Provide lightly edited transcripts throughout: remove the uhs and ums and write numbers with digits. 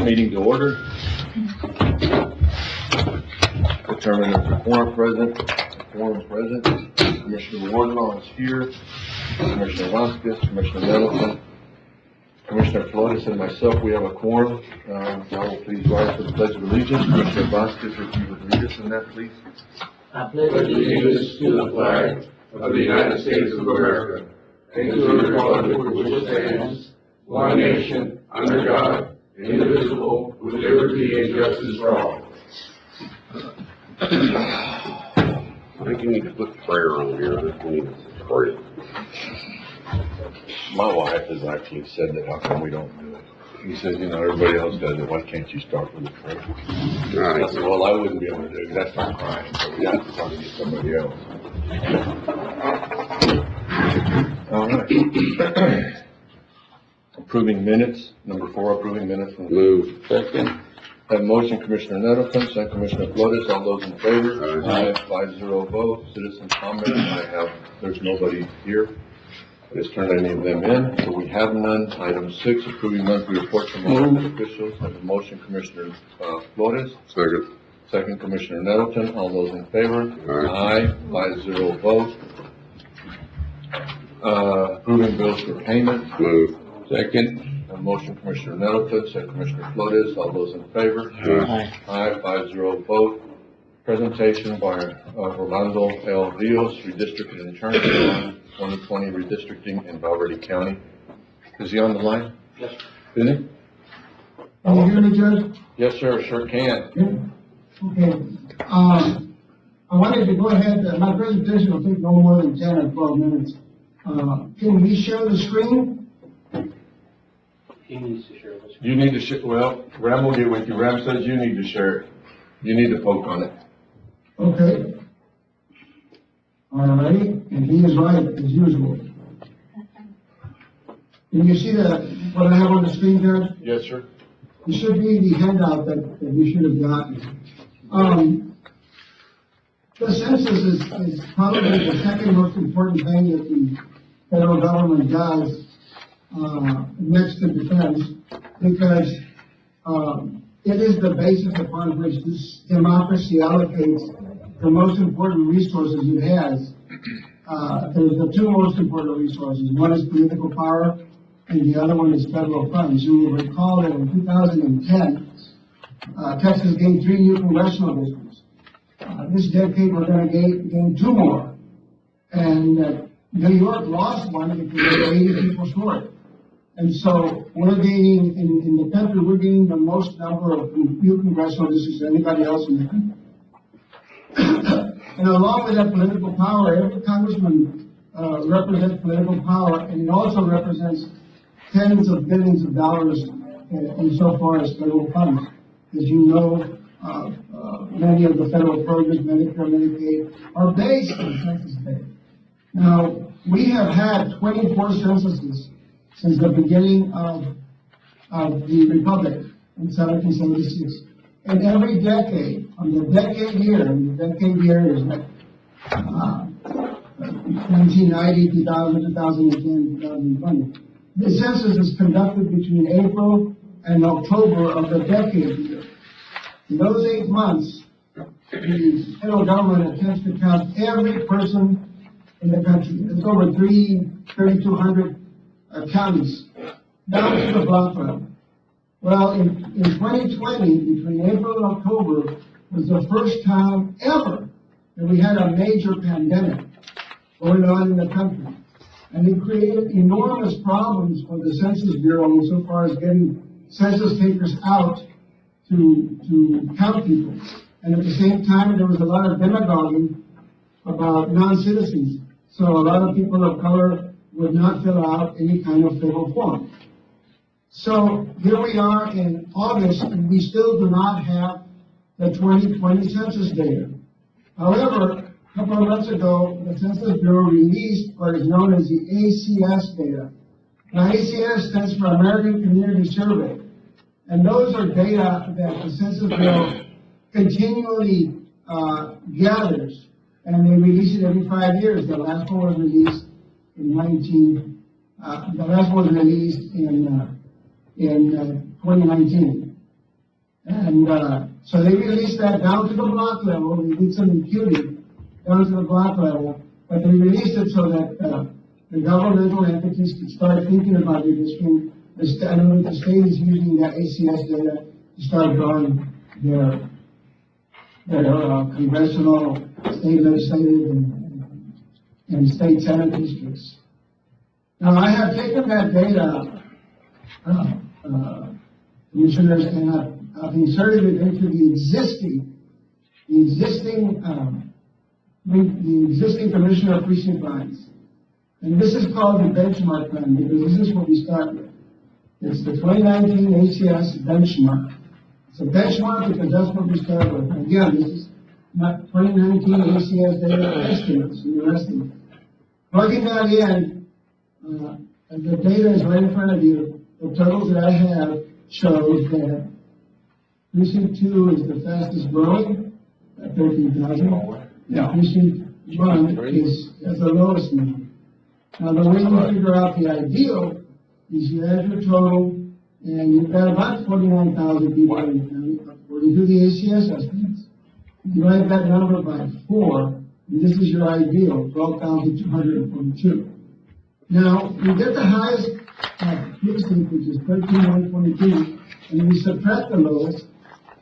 meeting to order. Determine if the quorum present. Commissioner Wardlaw is here. Commissioner Vasquez, Commissioner Middleton, Commissioner Flores, and myself, we have a quorum. Now will please rise for the Pledge of Allegiance. Commissioner Vasquez, if you would lead us in that, please. I pledge allegiance to the flag of the United States of America and to the republic for which it stands, one nation, under God, indivisible, with liberty and justice for all. I think you need to put prayer on here. I think we need to pray. My wife has actually said that, how come we don't do it? He says, everybody else does it, why can't you start with a prayer? I said, well, I wouldn't be able to do it, that's not crying, so we have to try to get somebody else. All right. Approving minutes, number 4, approving minutes from Move. Second. Have motion, Commissioner Nettleton, second Commissioner Flores, all those in favor? Aye. 5-0 vote. Citizen comment, there's nobody here. Let's turn any of them in, so we have none. Item 6, approving monthly reports from elected officials. Have a motion, Commissioner Flores. Second. Second, Commissioner Nettleton, all those in favor? Aye. 5-0 vote. Approving bills for payment. Move. Second. A motion, Commissioner Nettleton, second Commissioner Flores, all those in favor? Aye. 5-0 vote. Presentation by Rolando L. Rios, redistricted attorney on 2020 redistricting in Valverde County. Is he on the line? Yes. Is he? Can you hear me, Judge? Yes, sir, sure can. Okay. I wanted to go ahead, my presentation will take no more than 10 or 12 minutes. Can we share the screen? He needs to share this. You need to share, well, Ram will get with you. Ram says you need to share it. You need to poke on it. Okay. All right, and he is right, as usual. Can you see what I have on the screen, Judge? Yes, sir. It should be the handout that you should have gotten. The census is probably the second most important thing that the federal government does next to defense, because it is the basis upon which this democracy allocates the most important resources it has. There's the two most important resources. One is political power, and the other one is federal funds. You will recall that in 2010, Texas gained 3 new congressional districts. This decade, we're going to gain 2 more. And New York lost one because they were 80 people short. And so we're gaining, in the country, we're gaining the most number of new congressional districts than anybody else in the country. And along with that political power, every congressman represents political power, and it also represents tens of billions of dollars insofar as federal funds. As you know, many of the federal programs, Medicare, Medicaid, are based on census data. Now, we have had 24 censuses since the beginning of the Republic in 1776. And every decade, on the decade year, and the decade year is like 1990, 2000, 2010, 2020. The census is conducted between April and October of the decade year. In those 8 months, the federal government attempts to count every person in the country. There's over 3,200 counties, down to the block level. Well, in 2020, between April and October, was the first time ever that we had a major pandemic going on in the country. And it created enormous problems for the Census Bureau insofar as getting census takers out to count people. And at the same time, there was a lot of demagoguing about non-citizens. So a lot of people of color would not fill out any kind of federal form. So here we are in August, and we still do not have the 2020 census data. However, a couple of months ago, the Census Bureau released what is known as the ACS data. Now, ACS stands for American Community Survey. And those are data that the Census Bureau continually gathers, and they release it every 5 years. The last one was released in 2019. And, so they released that down to the block level, they did some imputing down to the block level, but they released it so that, the governmental entities could start thinking about redistricting. I know that the state is using that ACS data to start drawing their congressional, state legislative, and state senate districts. Now, I have taken that data, commissioners, and I've inserted it into the existing commissioner precinct lines. And this is called the benchmark plan, because this is what we start with. It's the 2019 ACS benchmark. It's a benchmark because that's what we start with. And again, this is not 2019 ACS data estimates, new estimates. Plugging that in, and the data is right in front of you. The totals that I have shows that precinct 2 is the fastest growing at 13,000. Yeah. Precinct 1 is the lowest number. Now, the way you figure out the ideal is you add your total, and you've got about 49,000 people in the county, according to the ACS estimates. You divide that number by 4, and this is your ideal, 12,242. Now, we get the highest precinct, which is 13,122, and we subtract the lowest,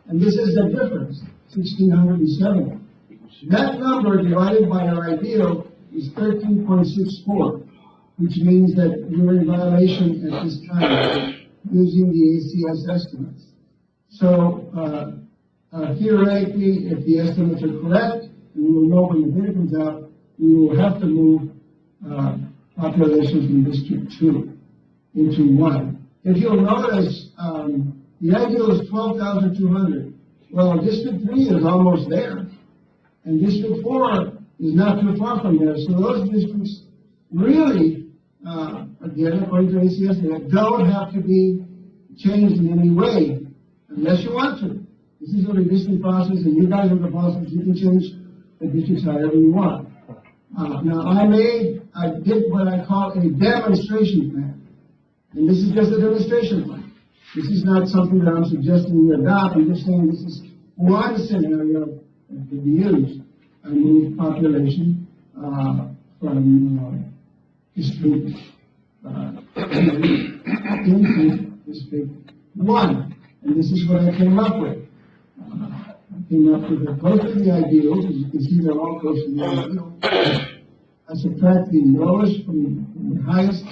and this is the difference, 1,670. That number divided by our ideal is 13.64, which means that you're in violation at this time using the ACS estimates. So, theoretically, if the estimates are correct, and we will know when the data comes out, we will have to move population from District 2 into 1. If you'll notice, the ideal is 12,200. Well, District 3 is almost there, and District 4 is not too far from there. So those districts really, again, according to ACS, they don't have to be changed in any way, unless you want to. This is a redistricting process, and you guys are the bosses. You can change the districts however you want. Now, I did what I call a demonstration plan. And this is just a demonstration plan. This is not something that I'm suggesting you adopt. I'm just saying this is one scenario that could be used. I move population from District into District 1. And this is what I came up with. I came up with the close to the ideals. As you can see, they're all close to the ideal. I subtract the lowest from the highest,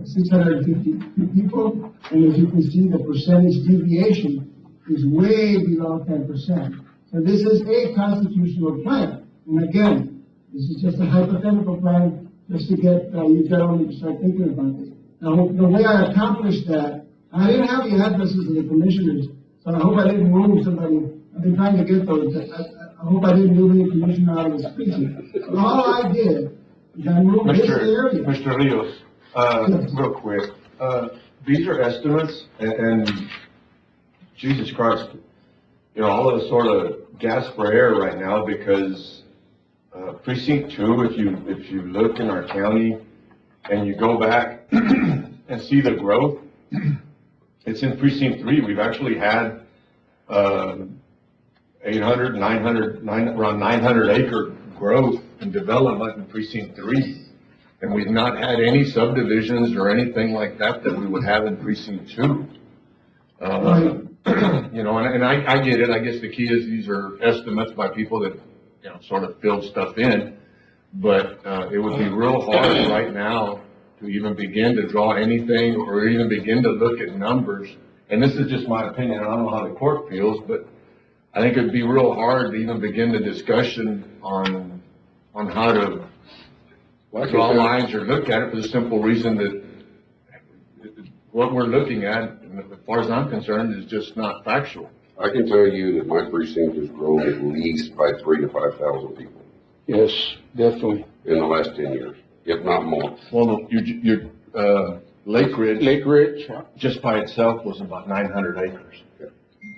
652 people. And as you can see, the percentage deviation is way below 10%. So this is a constitutional plan. And again, this is just a hypothetical plan just to get you gentlemen to start thinking about this. Now, the way I accomplished that, I didn't have the addresses of the commissioners, so I hope I didn't move somebody. I've been trying to get those. I hope I didn't move any commissioner out of the precinct. But all I did is I moved this area. Mr. Rios, real quick, these are estimates, and Jesus Christ, you know, all of us sort of gasp for air right now because precinct 2, if you look in our county and you go back and see the growth, it's in precinct 3. We've actually had 800, 900, around 900 acre growth and development in precinct 3. And we've not had any subdivisions or anything like that that we would have in precinct 2. You know, and I get it. I guess the key is these are estimates by people that, you know, sort of fill stuff in. But it would be real hard right now to even begin to draw anything or even begin to look at numbers. And this is just my opinion. I don't know how the court feels, but I think it'd be real hard to even begin the discussion on how to draw lines or look at it, for the simple reason that what we're looking at, as far as I'm concerned, is just not factual. I can tell you that my precinct has grown at least by 3,000 to 5,000 people Yes, definitely. in the last 10 years, if not more. Well, your Lake Ridge. Lake Ridge, Just by itself was about 900 acres.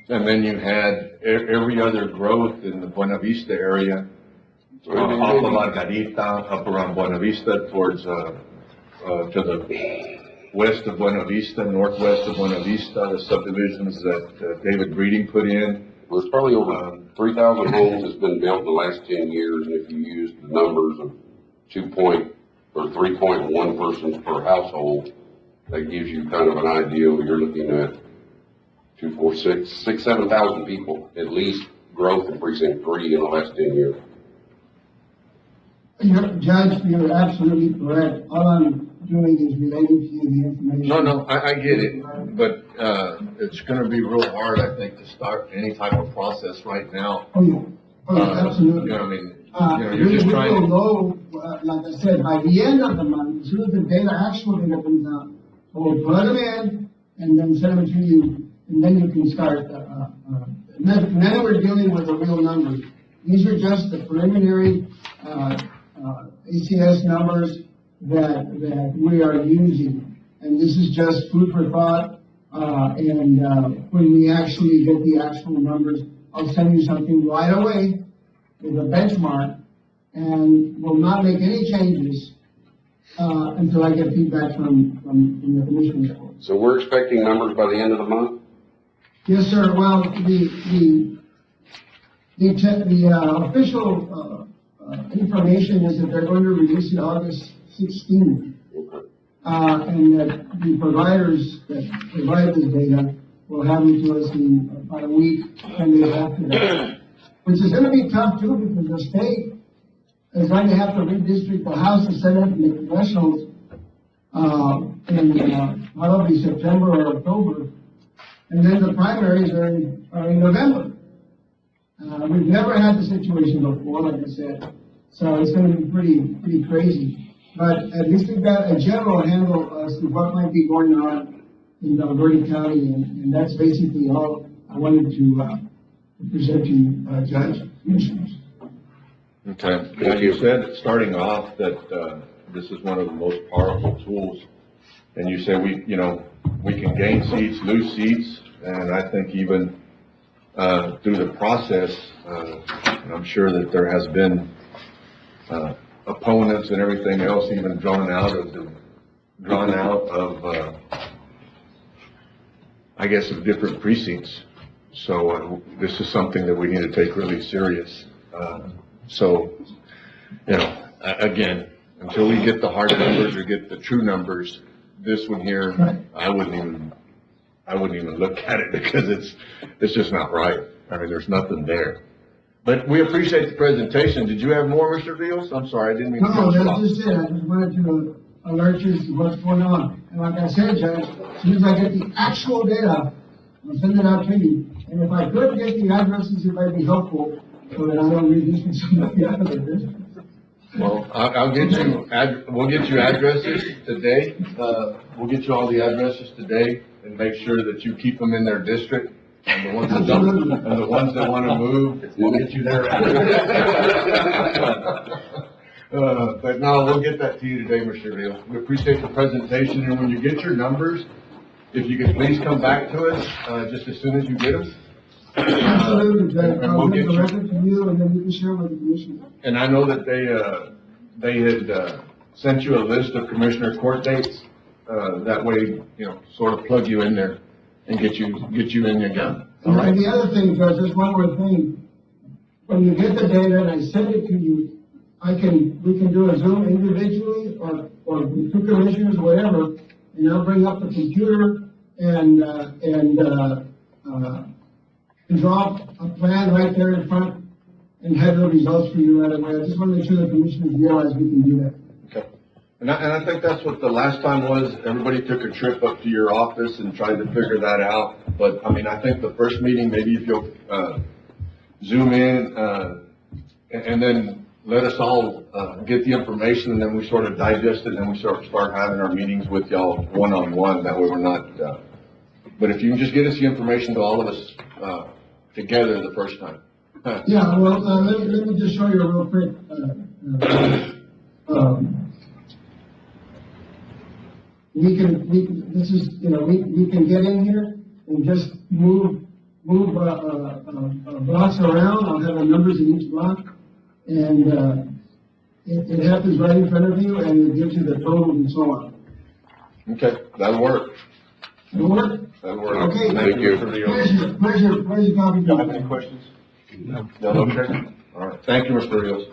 And then you had every other growth in the Buena Vista area, off of Margarita, up around Buena Vista towards, to the west of Buena Vista, northwest of Buena Vista, the subdivisions that David Breeding put in. Well, it's probably over 3,000 homes that's been built in the last 10 years, and if you use the numbers of 3.1 persons per household, that gives you kind of an idea. You're looking at 7,000 people, at least, growth in precinct 3 in the last 10 years. Judge, you're absolutely correct. All I'm doing is relating to you the information. No, I get it, but, it's gonna be real hard, I think, to start any type of process right now. Oh, yeah. Oh, yeah, absolutely. You know, I mean, you're We just will trying to, know, like I said, by the end of the month, as soon as the actual data comes out, we'll plug them in and then send them to you, and then you can start, then we're dealing with the real numbers. These are just the preliminary, ACS numbers that we are using. And this is just food for thought, when we actually get the actual numbers, I'll send you something right away with a benchmark, and will not make any changes, until I get feedback from the commissioners. So we're expecting numbers by the end of the month? Yes, sir. Well, the official, information is that they're going to release it August 16th. Okay. And that the providers that provide this data will have it to us in about a week, and they have to, which is gonna be tough too, because the state is going to have to redistrict the House, the Senate, and the congressionals, in probably September or October, and then the primaries are in November. We've never had the situation before, like I said, so it's gonna be pretty crazy. But at least we've got a general handle as to what might be going on in Verde County, and that's basically all I wanted to present to you, Judge, Commissioners. okay. Now, you said, starting off, that, this is one of the most powerful tools, and you say we can gain seats, lose seats, and I think even, through the process, and I'm sure that there has been, opponents and everything else even drawn out of I guess of different precincts. So this is something that we need to take really serious. So, again, until we get the hard numbers or get the true numbers, this one here, I wouldn't even look at it, because it's just not right. I mean, there's nothing there. But we appreciate the presentation. Did you have more, Mr. Beals? I'm sorry, I didn't mean to cut you No, off. that's just it. I just wanted to alert you to what's going on. And like I said, Judge, as soon as I get the actual data, I'll send it out to you. And if I could get the addresses, it might be helpful, so that I don't redistrict somebody out of the district. Well, we'll get you addresses today. We'll get you all the addresses today and make sure that you keep them in their district. And the ones that don't, and the ones that want to move, we'll get you their address. But no, we'll get that to you today, Mr. Beals. We appreciate the presentation, and when you get your numbers, if you could please come back to us, just as soon as you get them. Absolutely, Judge. And I'll we'll give get the you. record to you, and then you can share with the commission. And I know that they had, sent you a list of commissioner court dates, that way, sort of plug you in there and get you in your gun. All right? And the other thing, Judge, just one more thing. When you get the data and I send it to you, we can do a Zoom individually or with two commissioners, whatever, and I'll bring up the computer and draw a plan right there in front and have the results for you right away. I just want to make sure the commissioners realize we can do that. Okay. And I think that's what the last time was. Everybody took a trip up to your office and tried to figure that out. But, I mean, I think the first meeting, maybe if you'll, Zoom in, and then let us all, get the information, and then we sort of digest it, and then we start having our meetings with y'all one-on-one. That way we're not, but if you can just get us the information to all of us, together the first time. Yeah, well, let me just show you real quick. We can get in here and just move blocks around. I'll have the numbers in each block, and it happens right in front of you, and it gives you the totals and so on. Okay. That'll work. It'll work? That'll work. Okay. Thank you. Mr. Rios. Pleasure, copy. Y'all have any questions? No. Y'all okay? All right. Thank you, Mr. Rios.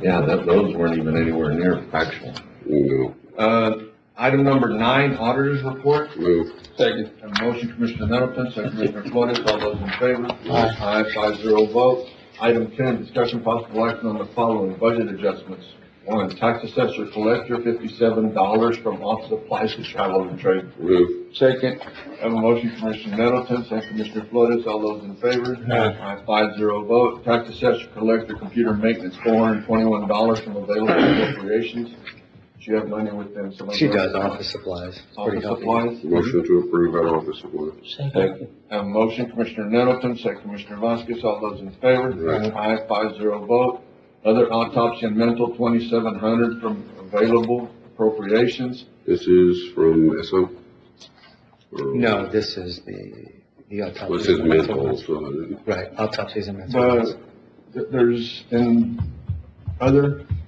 Yeah, those weren't even anywhere near factual. No. Item number 9, auditor's report. Move. Second. Have a motion, Commissioner Middleton, second Commissioner Flores, all those in favor? Aye. 5-0 vote. Item 10, discussion possible action on the following budget adjustments. 1, tax assessor collector, $57 from office supplies to travel and trade. Move. Second. Have a motion, Commissioner Middleton, second Commissioner Flores, all those in favor? Aye. 5-0 vote. Tax assessor collector, computer maintenance, $421 from available appropriations. Do you have money with them? She does, office supplies. Office supplies? Motion to approve out of office supplies. Second. Have a motion, Commissioner Middleton, second Commissioner Vasquez, all those in favor? Aye. 5-0 vote. Other autopsy and mental, $2,700 from available appropriations. This is from SO? Or- No, this is the autopsy. Well, it says mental, so. Right, autopsies and mental. There's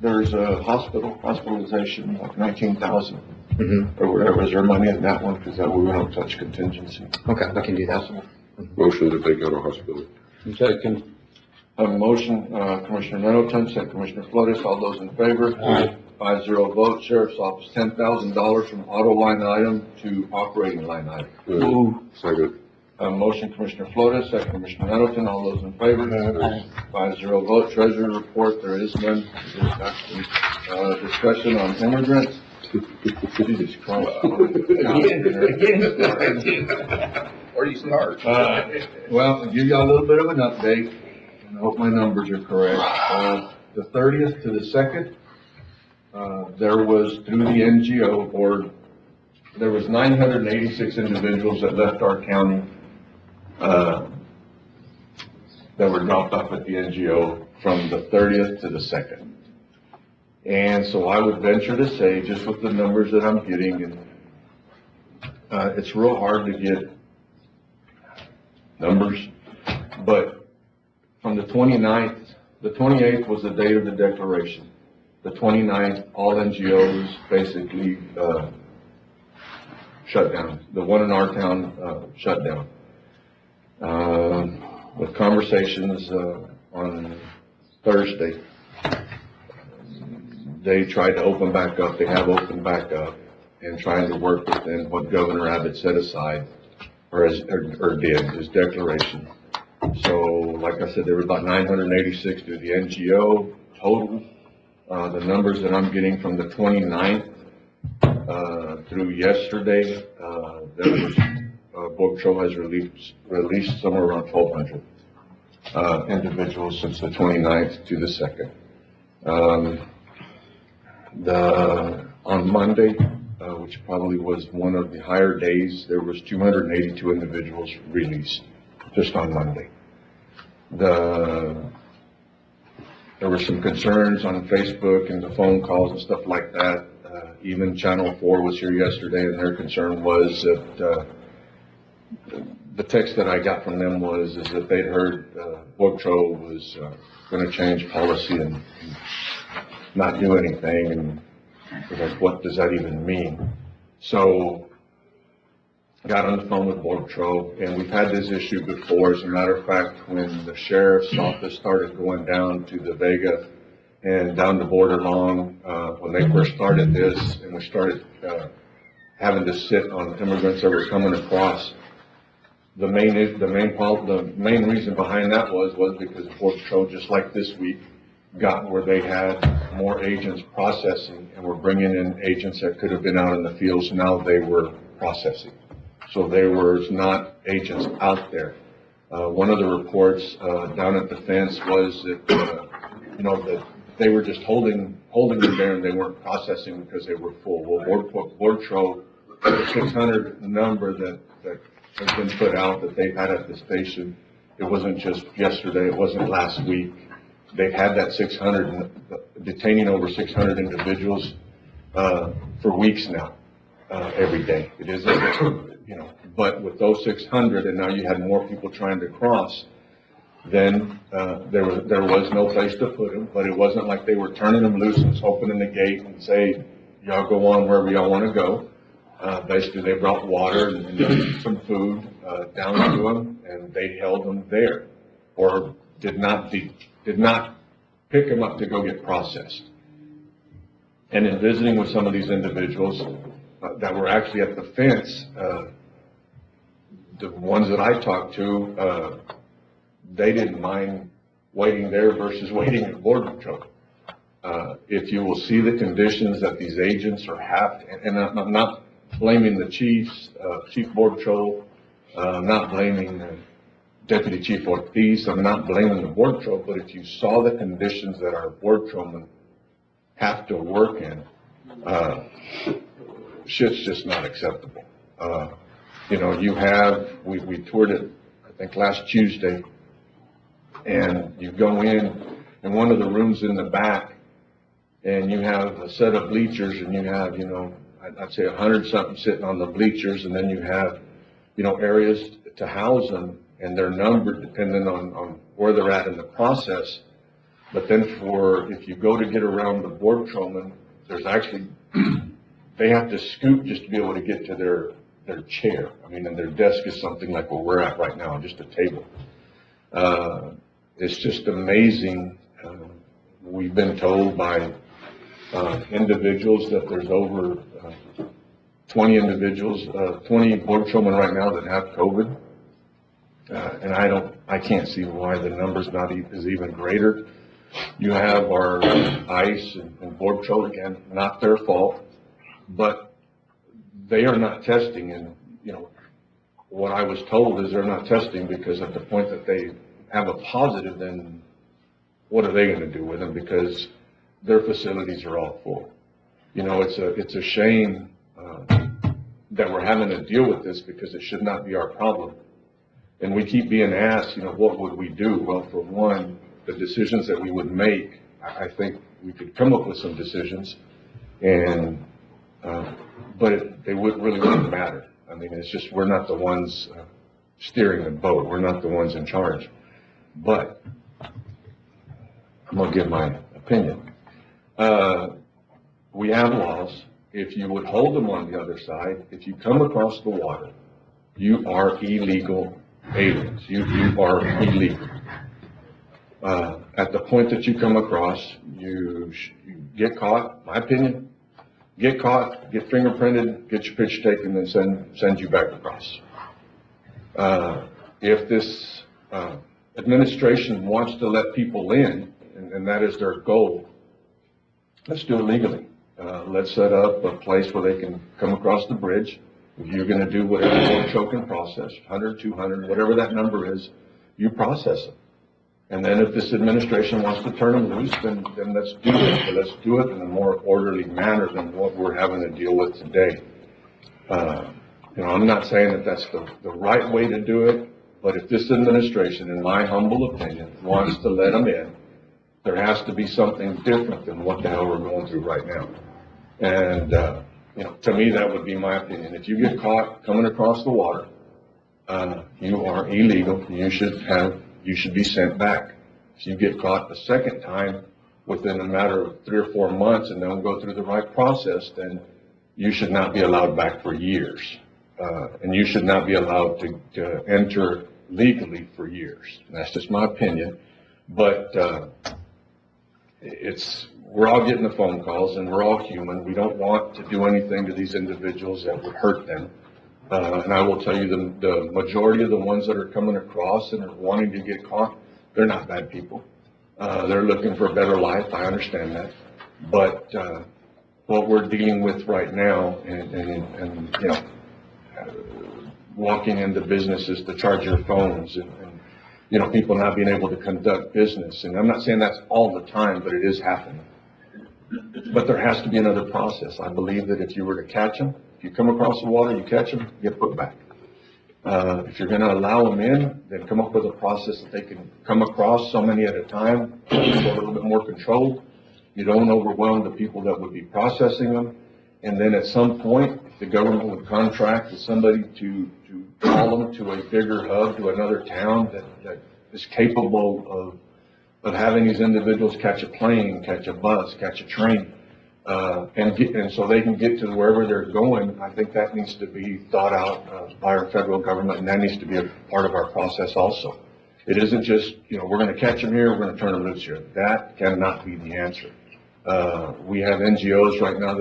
there's a hospitalization, like 19,000 Mm-hmm. or whatever. Is there money in that one? Because that we don't touch contingency. Okay, we can do that. Possible. Motion to take out of hospital. Second. Have a motion, Commissioner Middleton, second Commissioner Flores, all those in favor? Aye. 5-0 vote. Sheriff's Office, $10,000 from auto line item to operating line item. Move. Second. Motion, Commissioner Flores, second Commissioner Middleton, all those in favor? 5-0 vote. Treasurer report, there is none. There's actually, discussion on immigrants. Jesus Christ. Where do you start? Well, I'll give you a little bit of an update, and I hope my numbers are correct. The 30th to the 2nd, there was, through the NGO board, there was 986 individuals that left our county, that were dropped off at the NGO from the 30th to the 2nd. And so I would venture to say, just with the numbers that I'm getting, and it's real hard to get numbers, but from the 29th, the 28th was the date of the declaration. The 29th, all NGOs basically shut down. The one in our town shut down. With conversations on Thursday, they tried to open back up. They have opened back up and trying to work within what Governor Abbott set aside or did, his declaration. So, like I said, there were about 986 through the NGO total. The numbers that I'm getting from the 29th through yesterday, there was, Border Patrol has released somewhere around 1,200 individuals since the 29th to the 2nd. On Monday, which probably was one of the higher days, there was 282 individuals released just on Monday. There were some concerns on Facebook and the phone calls and stuff like that. Even Channel 4 was here yesterday, and their concern was that the text that I got from them was that they'd heard Border Patrol was going to change policy and not do anything, and like, what does that even mean? So I got on the phone with Border Patrol, and we've had this issue before. As a matter of fact, when the sheriff's office started going down to the Vega and down the border long, when they first started this, and we started having to sit on immigrants that were coming across, the main reason behind that was because Border Patrol, just like this week, got where they had more agents processing and were bringing in agents that could have been out in the fields. Now they were processing. So there was not agents out there. One of the reports down at the fence was that, that they were just holding them there and they weren't processing because they were full. Well, Border Patrol, the 600 number that has been put out that they've had at the station, it wasn't just yesterday, it wasn't last week. They've had that 600, detaining over 600 individuals for weeks now, every day. It isn't, but with those 600, and now you had more people trying to cross, then, there was no place to put them, but it wasn't like they were turning them loose and opening the gate and say, y'all go on wherever y'all want to go. Basically, they brought water and some food, down to them, and they held them there, or did not pick them up to go get processed. And in visiting with some of these individuals that were actually at the fence, the ones that I talked to, they didn't mind waiting there versus waiting at Border Patrol. If you will see the conditions that these agents are and I'm not blaming the chiefs, Chief Border Patrol, I'm not blaming Deputy Chief Ortiz, I'm not blaming the Border Patrol, but if you saw the conditions that our Border Patrolmen have to work in, shit's just not acceptable. You know, we toured it, I think last Tuesday, and you go in one of the rooms in the back, and you have a set of bleachers, and you have, you know, I'd say 100 something sitting on the bleachers, and then you have, you know, areas to house them, and they're numbered depending on where they're at in the process. But then if you go to get around the Border Patrolman, there's actually, they have to scoot just to be able to get to their chair. I mean, and their desk is something like where we're at right now, just a table. It's just amazing. We've been told by individuals that there's over 20 individuals, 20 Border Patrolmen right now that have COVID. And I can't see why the number's is even greater. You have our ICE and Border Patrol, again, not their fault, but they are not testing. And, you know, what I was told is they're not testing because at the point that they have a positive, then what are they going to do with them? Because their facilities are all full. You know, it's a shame that we're having to deal with this because it should not be our problem. And we keep being asked, you know, what would we do? Well, for one, the decisions that we would make, I think we could come up with some decisions, and but they really wouldn't matter. I mean, it's just we're not the ones steering the boat. We're not the ones in charge. But I'm gonna give my opinion. We have laws. If you would hold them on the other side, if you come across the water, you are illegal aliens. You are illegal. At the point that you come across, you get caught, my opinion, get caught, get fingerprinted, get your picture taken, and send you back across. If this administration wants to let people in, and that is their goal, let's do it legally. Let's set up a place where they can come across the bridge. If you're going to do whatever Border Patrol can process, 100, 200, whatever that number is, you process it. And then if this administration wants to turn them loose, then let's do it. But let's do it in a more orderly manner than what we're having to deal with today. You know, I'm not saying that that's the right way to do it, but if this administration, in my humble opinion, wants to let them in, there has to be something different than what the hell we're going through right now. And, you know, to me, that would be my opinion. If you get caught coming across the water, you are illegal. You should be sent back. If you get caught a second time within a matter of 3 or 4 months and don't go through the right process, then you should not be allowed back for years. And you should not be allowed to enter legally for years. And that's just my opinion. But we're all getting the phone calls, and we're all human. We don't want to do anything to these individuals that would hurt them. And I will tell you, the majority of the ones that are coming across and are wanting to get caught, they're not bad people. They're looking for a better life. I understand that. But what we're dealing with right now, and you know, walking into businesses to charge your phones, and you know, people not being able to conduct business. And I'm not saying that's all the time, but it is happening. But there has to be another process. I believe that if you were to catch them, if you come across the water, you catch them, you get put back. If you're going to allow them in, then come up with a process that they can come across so many at a time, so a little bit more controlled. You don't overwhelm the people that would be processing them. And then at some point, the government would contract with somebody to call them to a bigger hub, to another town that is capable of having these individuals catch a plane, catch a bus, catch a train, and so they can get to wherever they're going. I think that needs to be thought out by our federal government, and that needs to be a part of our process also. It isn't just, we're going to catch them here, we're going to turn them loose here. That cannot be the answer. We have NGOs right now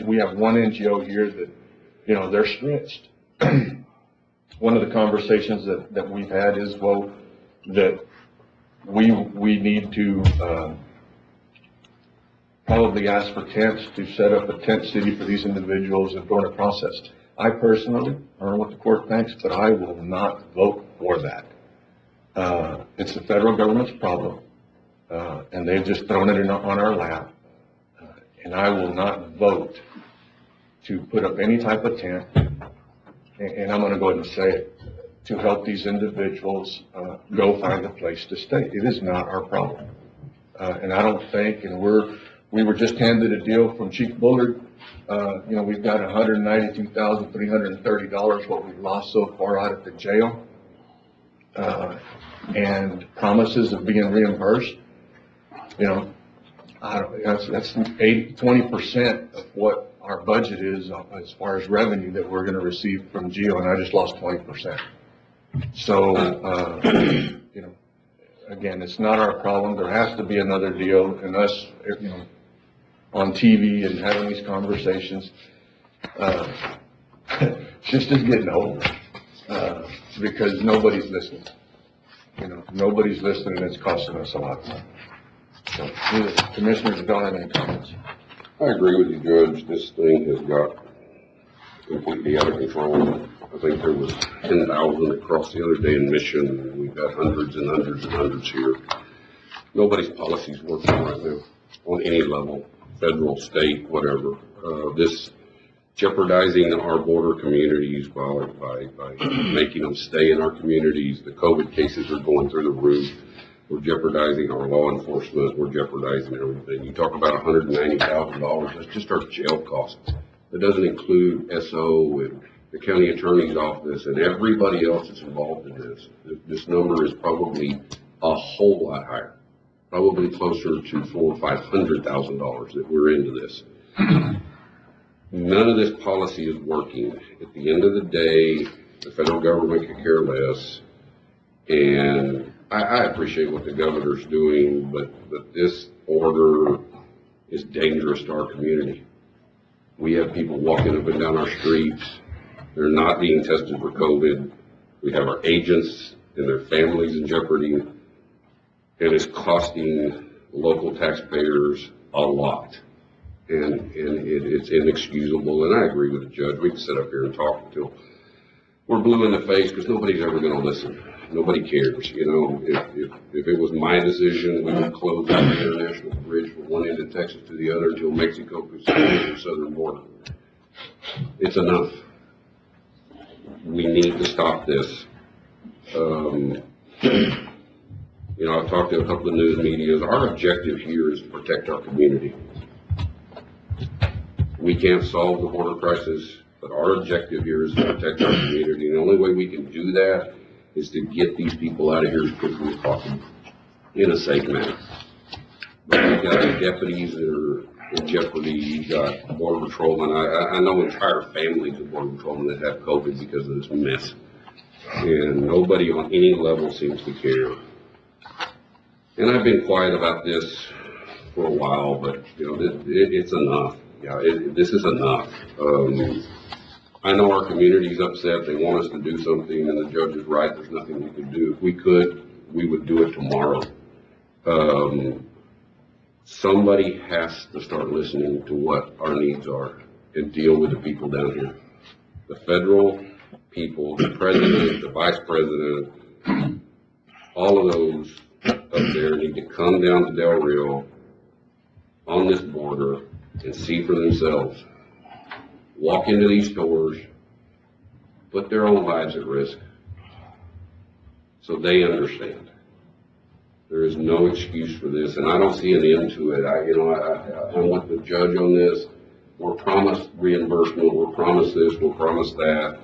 we have one NGO here that, they're stretched. One of the conversations that we've had is, well, that we need to probably ask for tents to set up a tent city for these individuals and during a process. I personally, I don't know what the court thinks, but I will not vote for that. It's the federal government's problem, and they've just thrown it on our lap. And I will not vote to put up any type of tent, and I'm going to go ahead and say it, to help these individuals go find a place to stay. It is not our problem. And I don't think, and we were just handed a deal from Chief Bullard. We've got $192,330 what we've lost so far out at the jail, and promises of being reimbursed. That's 20% of what our budget is as far as revenue that we're going to receive from GEO, and I just lost 20%. So, again, it's not our problem. There has to be another deal, and us, on TV and having these conversations, just is getting old, because nobody's listening. Nobody's listening, and it's costing us a lot of money. So, commissioners, don't have any comments. I agree with you, Judge. This thing has got completely out of control. I think there was 10,000 that crossed the other day in Mission, and we've got hundreds and hundreds and hundreds here. Nobody's policy is working right now on any level, federal, state, whatever. This jeopardizing our border communities by making them stay in our communities. The COVID cases are going through the roof. We're jeopardizing our law enforcement. We're jeopardizing everything. You talk about $190,000. That's just our jail costs. It doesn't include SO and the county attorney's office and everybody else that's involved in this. This number is probably a whole lot higher, probably closer to $400,000 or $500,000 that we're into this. None of this policy is working. At the end of the day, the federal government could care less. And I appreciate what the governor's doing, but this order is dangerous to our community. We have people walking up and down our streets. They're not being tested for COVID. We have our agents and their families in jeopardy. And it's costing local taxpayers a lot. And it's inexcusable. And I agree with the judge. We can sit up here and talk until we're blue in the face, because nobody's ever going to listen. Nobody cares. If it was my decision, we would close the international bridge from one end of Texas to the other until Mexico could secure the southern border. It's enough. We need to stop this. I've talked to a couple of news medias. Our objective here is to protect our community. We can't solve the border crisis, but our objective here is to protect our community. And the only way we can do that is to get these people out of here as quickly as possible in a safe manner. But we've got deputies that are in jeopardy. You've got border patrolmen. I know entire families of border patrolmen that have COVID because of this mess. And nobody on any level seems to care. And I've been quiet about this for a while, but it's enough. This is enough. I know our community's upset. They want us to do something, and the judge is right. There's nothing we can do. If we could, we would do it tomorrow. Somebody has to start listening to what our needs are and deal with the people down here. The federal people, the president, the vice president, all of those up there need to come down to Del Rio on this border and see for themselves. Walk into these stores, put their own lives at risk, so they understand. There is no excuse for this, and I don't see an end to it. I'm with the judge on this. We're promised reimbursement. We're promised this. We're promised that.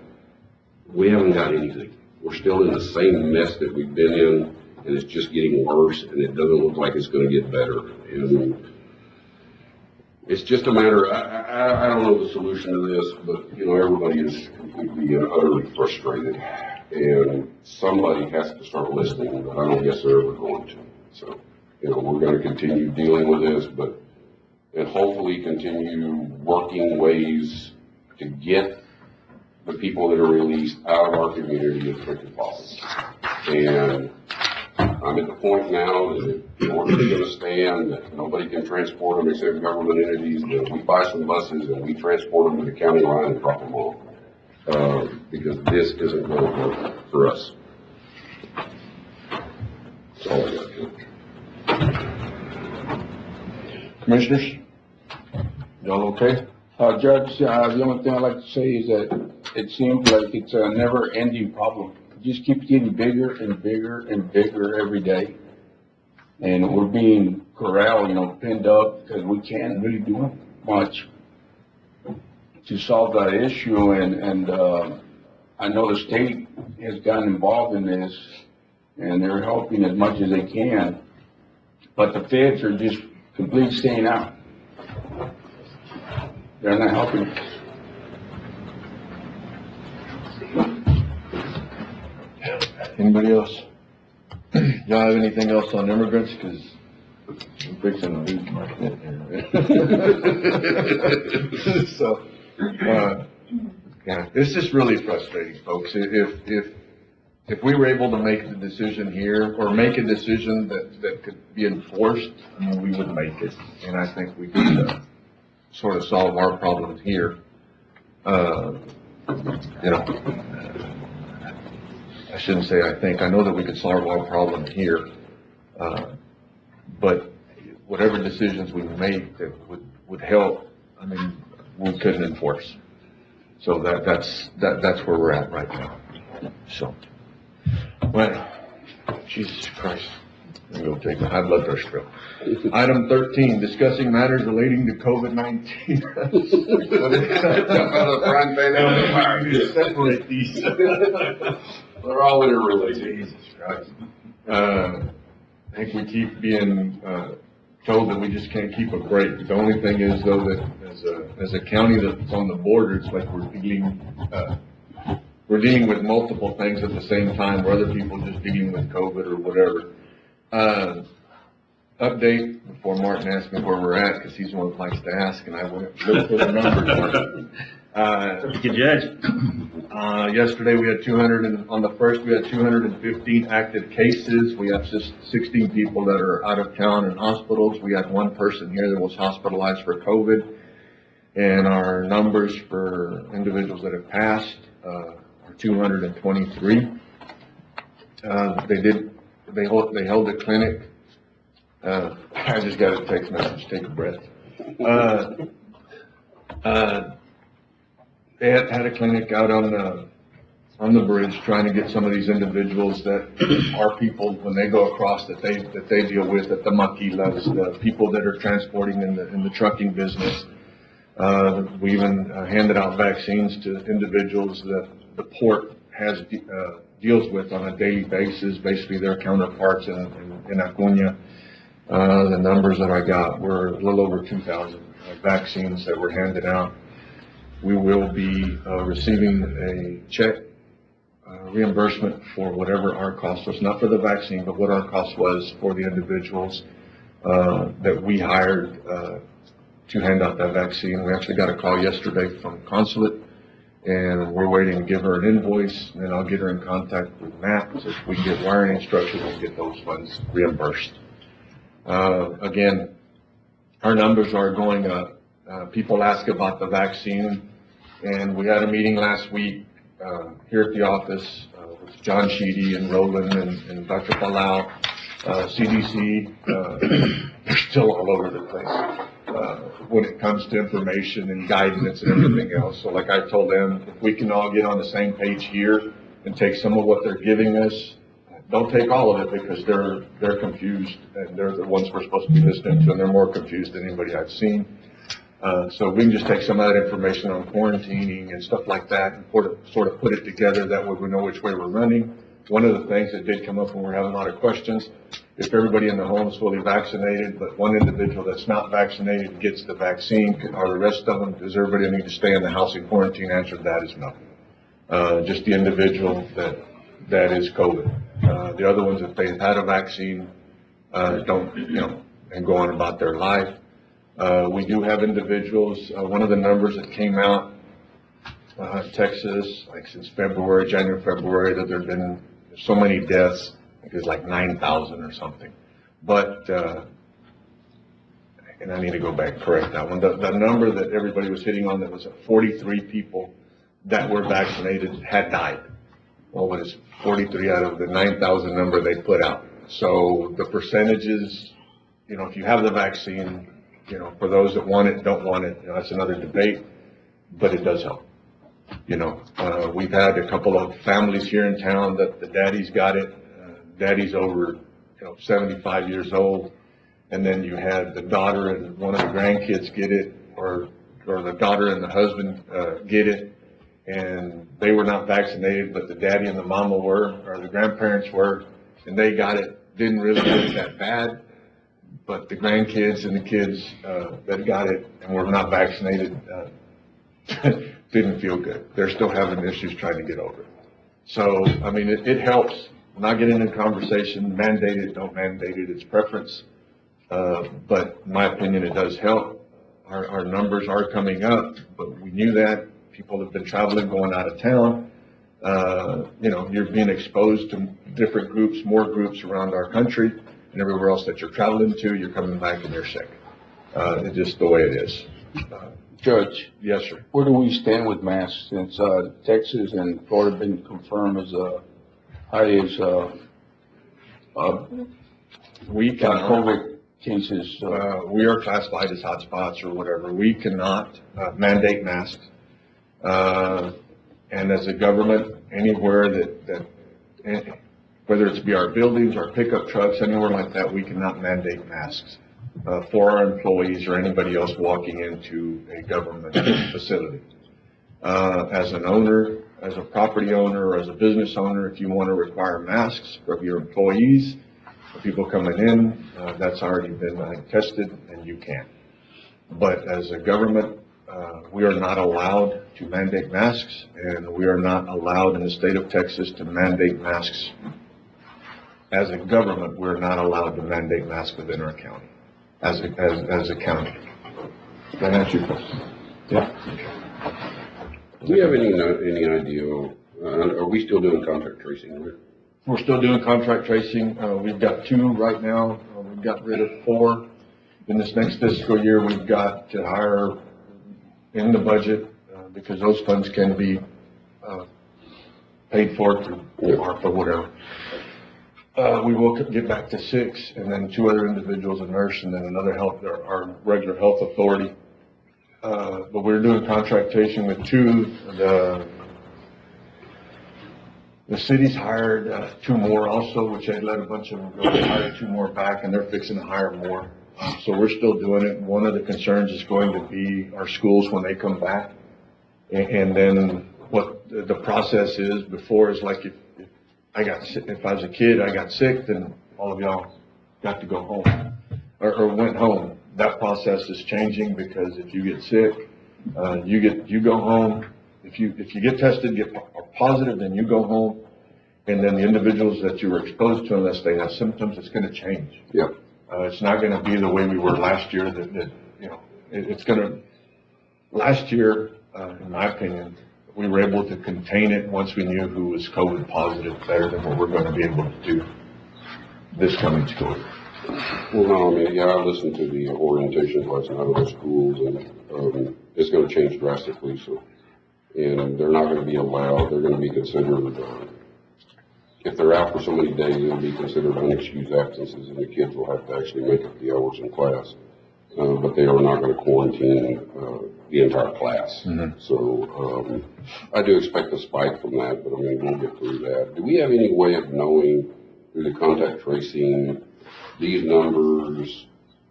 We haven't got anything. We're still in the same mess that we've been in and it's just getting worse, and it doesn't look like it's gonna get better. And it's just a matter, I don't know the solution to this, but, you know, everybody is completely and utterly frustrated. And somebody has to start listening, but I don't guess they're ever going to. So, you know, we're gonna continue dealing with this, and hopefully continue working ways to get the people that are released out of our community as quick as possible. And I'm at the point now that if the order is gonna stand, that nobody can transport them except government entities, that we buy some buses and we transport them to the county line and drop them off. Because this isn't gonna work for us. That's all I got, Judge. Commissioners? Y'all okay? Judge, the only thing I'd like to say is that it seems like it's a never-ending problem. It just keeps getting bigger and bigger and bigger every day. And we're being corralled, you know, pinned up because we can't really do much to solve that issue. And I know the state has gotten involved in this and they're helping as much as they can. But the feds are just completely staying out. They're not helping us. Anybody else? Y'all have anything else on immigrants? Cause I'm fixing to lose my shit here. So, yeah, it's just really frustrating, folks. If we were able to make the decision here, or make a decision that could be enforced, I mean, we would make it. And I think we could, sort of solve our problems here. You know, I shouldn't say I think. I know that we could solve our problem here. But whatever decisions we make that would help, I mean, we couldn't enforce. So that's where we're at right now. So, well, Jesus Christ. I'm going to take my high blood pressure pill. Item 13, discussing matters relating to COVID-19. Separate these. They're all interrelated. Jesus Christ. I think we keep being told that we just can't keep a break. The only thing is, though, that as a county that's on the border, it's like we're dealing with multiple things at the same time, where other people are just dealing with COVID or whatever. Update before Martin asks me where we're at, because he's the one that likes to ask, and I went to look for the numbers. Thank you, Judge. Yesterday we had 200, on the first we had 215 active cases. We have just 16 people that are out of town in hospitals. We had one person here that was hospitalized for COVID, and our numbers for individuals that have passed are 223. They held a clinic. I just got a text message, take a breath. They had a clinic out on the bridge, trying to get some of these individuals that are people, when they go across, that they deal with, at the maquilas, the people that are transporting in the trucking business. We even handed out vaccines to individuals that the port deals with on a daily basis, basically their counterparts in Acuña. The numbers that I got were a little over 2,000 vaccines that were handed out. We will be receiving a check reimbursement for whatever our cost was, not for the vaccine, but what our cost was for the individuals that we hired to hand out that vaccine. We actually got a call yesterday from consulate, and we're waiting to give her an invoice, and then I'll get her in contact with Matt so we can get wiring instructions and get those funds reimbursed. Again, our numbers are going up. People ask about the vaccine, and we had a meeting last week here at the office with John Sheedy and Roland and Dr. Palau. CDC, they're still all over the place when it comes to information and guidance and everything else. So like I told them, if we can all get on the same page here and take some of what they're giving us, don't take all of it, because they're confused, and they're the ones we're supposed to be listening to, and they're more confused than anybody I've seen. So we can just take some of that information on quarantining and stuff like that and sort of put it together. That way we know which way we're running. One of the things that did come up when we were having a lot of questions, if everybody in the home is fully vaccinated, but one individual that's not vaccinated gets the vaccine, or the rest of them, does everybody need to stay in the house in quarantine? Answer to that is no. Just the individual that is COVID. The other ones, if they've had a vaccine, don't, and go on about their life. We do have individuals, one of the numbers that came out, Texas, like since January, February, that there have been so many deaths, I think it's like 9,000 or something. But, and I need to go back and correct that one. The number that everybody was hitting on, that was 43 people that were vaccinated had died. Well, it was 43 out of the 9,000 number they put out. So the percentages, if you have the vaccine, for those that want it, don't want it, that's another debate, but it does help. We've had a couple of families here in town that the daddy's got it. Daddy's over, 75 years old. And then you had the daughter and one of the grandkids get it, or the daughter and the husband get it. And they were not vaccinated, but the daddy and the mama were, or the grandparents were, and they got it. Didn't really look that bad, but the grandkids and the kids that got it and were not vaccinated didn't feel good. They're still having issues trying to get over it. So, it helps. Not getting into conversation, mandate it, don't mandate it, it's preference. But in my opinion, it does help. Our numbers are coming up, but we knew that. People have been traveling, going out of town. You're being exposed to different groups, more groups around our country, and everywhere else that you're traveling to, you're coming back and you're sick. It's just the way it is. Judge, Yes, sir. where do we stand with masks since Texas and Florida been confirmed as We cannot, COVID cases? we are classified as hotspots or whatever. We cannot mandate masks. And as a government, anywhere that whether it's be our buildings, our pickup trucks, anywhere like that, we cannot mandate masks for our employees or anybody else walking into a government facility. As an owner, as a property owner, or as a business owner, if you want to require masks for your employees, for people coming in, that's already been tested, and you can. But as a government, we are not allowed to mandate masks, and we are not allowed in the state of Texas to mandate masks. As a government, we're not allowed to mandate masks within our county, as a county. Does that answer your question? Yeah. Do we have any idea, are we still doing contact tracing? We're still doing contract tracing. We've got 2 right now. We've got rid of 4. In this next fiscal year, we've got to hire in the budget, because those funds can be paid for through ARPA or whatever. We will get back to 6, and then 2 other individuals, a nurse and then another our regular health authority. But we're doing contract tracing with 2. The city's hired 2 more also, which they let a bunch of them go. They hired 2 more back, and they're fixing to hire more. So we're still doing it. One of the concerns is going to be our schools when they come back. And then what the process is before is like if I was a kid, I got sick, then all of y'all got to go home or went home. That process is changing, because if you get sick, you go home. If you get tested, are positive, then you go home. And then the individuals that you were exposed to, unless they have symptoms, it's going to change. Yep. It's not going to be the way we were last year. It's going to. Last year, in my opinion, we were able to contain it once we knew who was COVID positive better than what we're going to be able to do this coming school. Well, no, I listened to the orientations last night of the schools, and it's going to change drastically. So, and they're not going to be allowed. They're going to be considered. If they're out for so many days, it'll be considered unexcused absences, and the kids will have to actually make up the hours in class. But they are not going to quarantine the entire class. Mm-hmm. So I do expect a spike from that, but we'll get through that. Do we have any way of knowing through the contact tracing these numbers,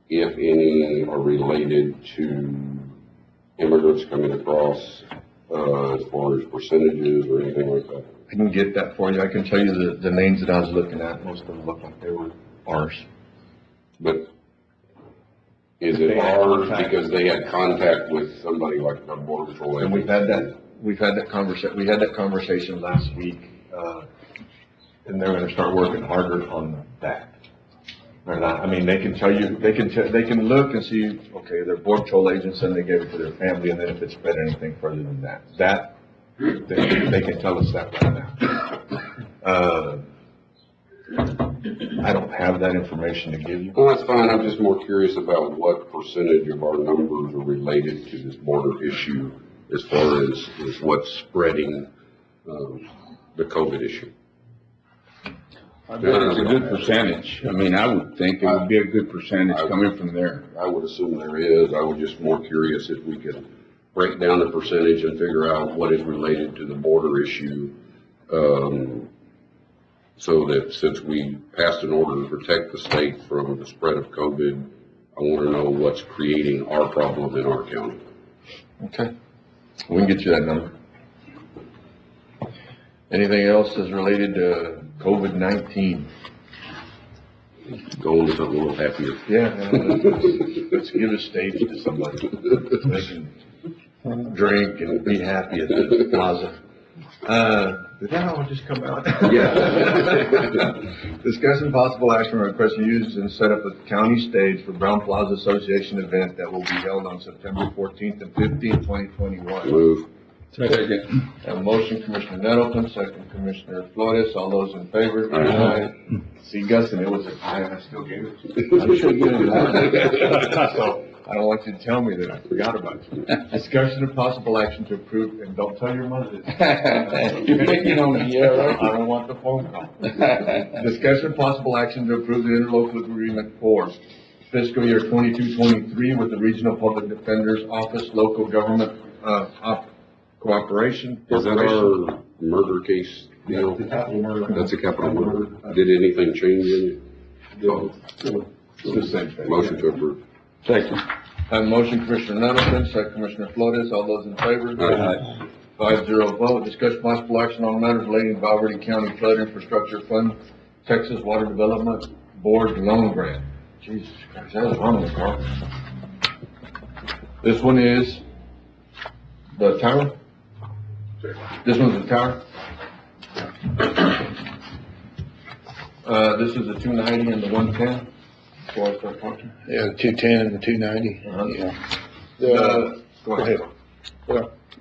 if any, are related to immigrants coming across as far as percentages or anything like that? I can get that for you. I can tell you the names that I was looking at. Most of them look like they were ours. But is it ours because they had contact with somebody like the Border Patrol? And we had that conversation last week, and they're gonna start working harder on that. They're not, I mean, they can tell you, they can look and see, okay, they're Border Patrol agents and they gave it to their family, and then if it's spread anything further than that, they can tell us that right now. I don't have that information to give you. Well, that's fine. I'm just more curious about what percentage of our numbers are related to this border issue as far as what's spreading, the COVID issue. I bet it's a good percentage. I mean, I would think it would be a good percentage coming from there. I would assume there is. I was just more curious if we could break down the percentage and figure out what is related to the border issue. So that since we passed an order to protect the state from the spread of COVID, I want to know what's creating our problem in our county. Okay. We can get you that number. Anything else that's related to COVID-19? Go on to something a little happier. Yeah, let's give a stage to somebody. They can drink and be happy at the plaza. Did that all just come out? Yeah. Discussion possible action on request to use and set up a county stage for Brown Plaza Association event that will be held on September 14th and 15th, 2021. Move. Second. A motion, Commissioner Nettleton, second Commissioner Flores. All those in favor? Aye. See, Gus, and it was a tie, and I still gave it to you. I should have given you that. So, I don't want you to tell me that I forgot about you. Discussion of possible action to approve, and don't tell your mother this. You're picking on me, yeah, right? I don't want the phone call. Discussion of possible action to approve the interlocal agreement for fiscal year 22-23 with the Regional Public Defender's Office Local Government, Cooperation. Is that our murder case deal? The capital murder. That's a capital murder. Did anything change in it? It's the same thing. Motion to approve. Second. I have a motion, Commissioner Nettleton, second Commissioner Flores. All those in favor? Aye. 5-0 vote. Discuss possible action on matters relating to Valverde County Flood Infrastructure Fund, Texas Water Development Board loan grant. Jesus Christ, that is wrong with Carl. This one is the tower? This one's the tower? This is the 290 and the 110? Yeah, the 210 and the 290. Uh-huh. Yeah. Go ahead.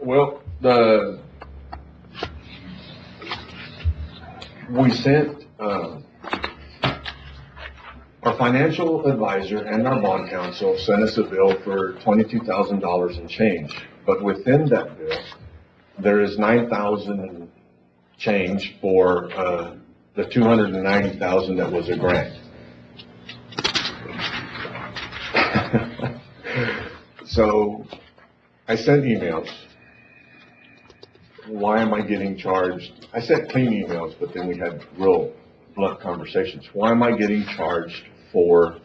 Well, we sent, our financial advisor and our bond counsel sent us a bill for $22,000 and change. But within that bill, there is $9,000 and change for, the $290,000 that was a grant. So I sent emails. Why am I getting charged? I sent clean emails, but then we had real blunt conversations. Why am I getting charged for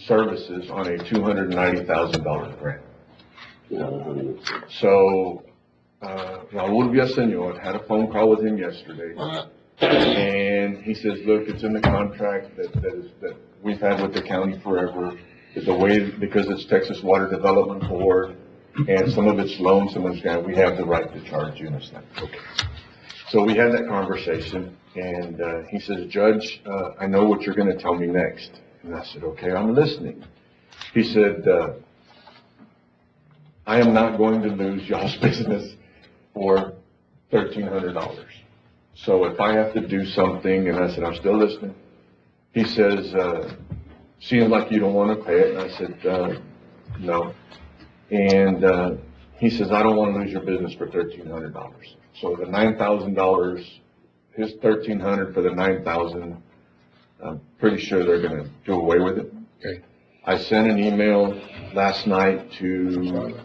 services on a $290,000 grant? So Raul Villaseñor had a phone call with him yesterday, and he says, look, it's in the contract that we've had with the county forever. The way, because it's Texas Water Development Board, and some of it's loan, some of it's grant, we have the right to charge you. And it's like, okay. So we had that conversation, and he says, Judge, I know what you're going to tell me next. And I said, okay, I'm listening. He said, I am not going to lose y'all's business for $1,300. So if I have to do something, and I said, I'm still listening. He says, seems like you don't want to pay it. And I said, no. And he says, I don't want to lose your business for $1,300. So the $9,000, his $1,300 for the $9,000, I'm pretty sure they're going to do away with it. Okay. I sent an email last night to,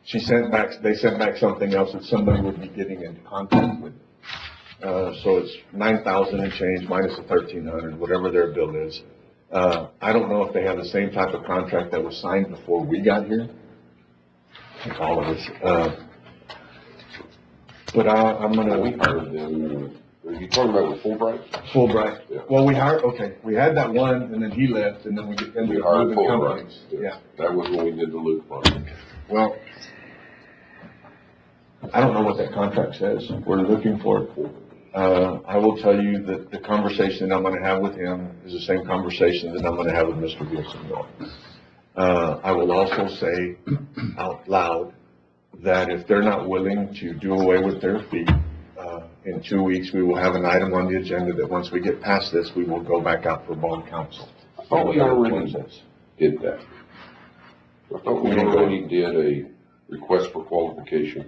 they sent back something else that somebody would be getting into contact with. So it's $9,000 and change minus the $1,300, whatever their bill is. I don't know if they have the same type of contract that was signed before we got here. All of us. But I'm We gonna, hired them, are you talking about with Fulbright? Fulbright. Yeah. Well, we had that one, and then he left, and then we ended We up hired moving Fulbright. companies. Yeah, That was when we did the Luke project. well, I don't know what that contract says. We're looking for it. I will tell you that the conversation I'm gonna have with him is the same conversation that I'm gonna have with Mr. Villasenor. I will also say out loud that if they're not willing to do away with their fee, in 2 weeks, we will have an item on the agenda that once we get past this, we will go back out for bond counsel. I thought we already did that. I thought we already did a request for qualifications.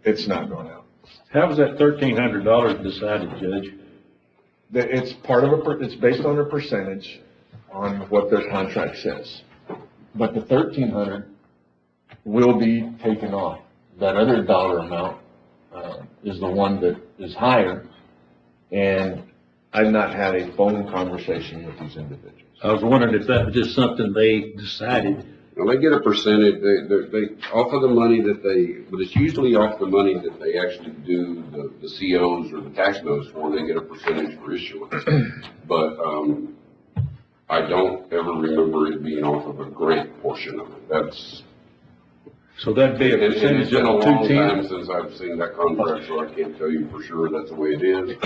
It's not going out. How was that $1,300 decided, Judge? It's it's based on a percentage on what their contract says. But the 1,300 will be taken off. That other dollar amount, is the one that is higher. And I've not had a phone conversation with these individuals. I was wondering if that was just something they decided. Now, they get a percentage, they, off of the money that but it's usually off the money that they actually do the COs or the tax notes for, they get a percentage for issuance. But, I don't ever remember it being off of a grant portion of it. So that'd be a And it's percentage been a of long 210? time since I've seen that contract, so I can't tell you for sure that's the way it is.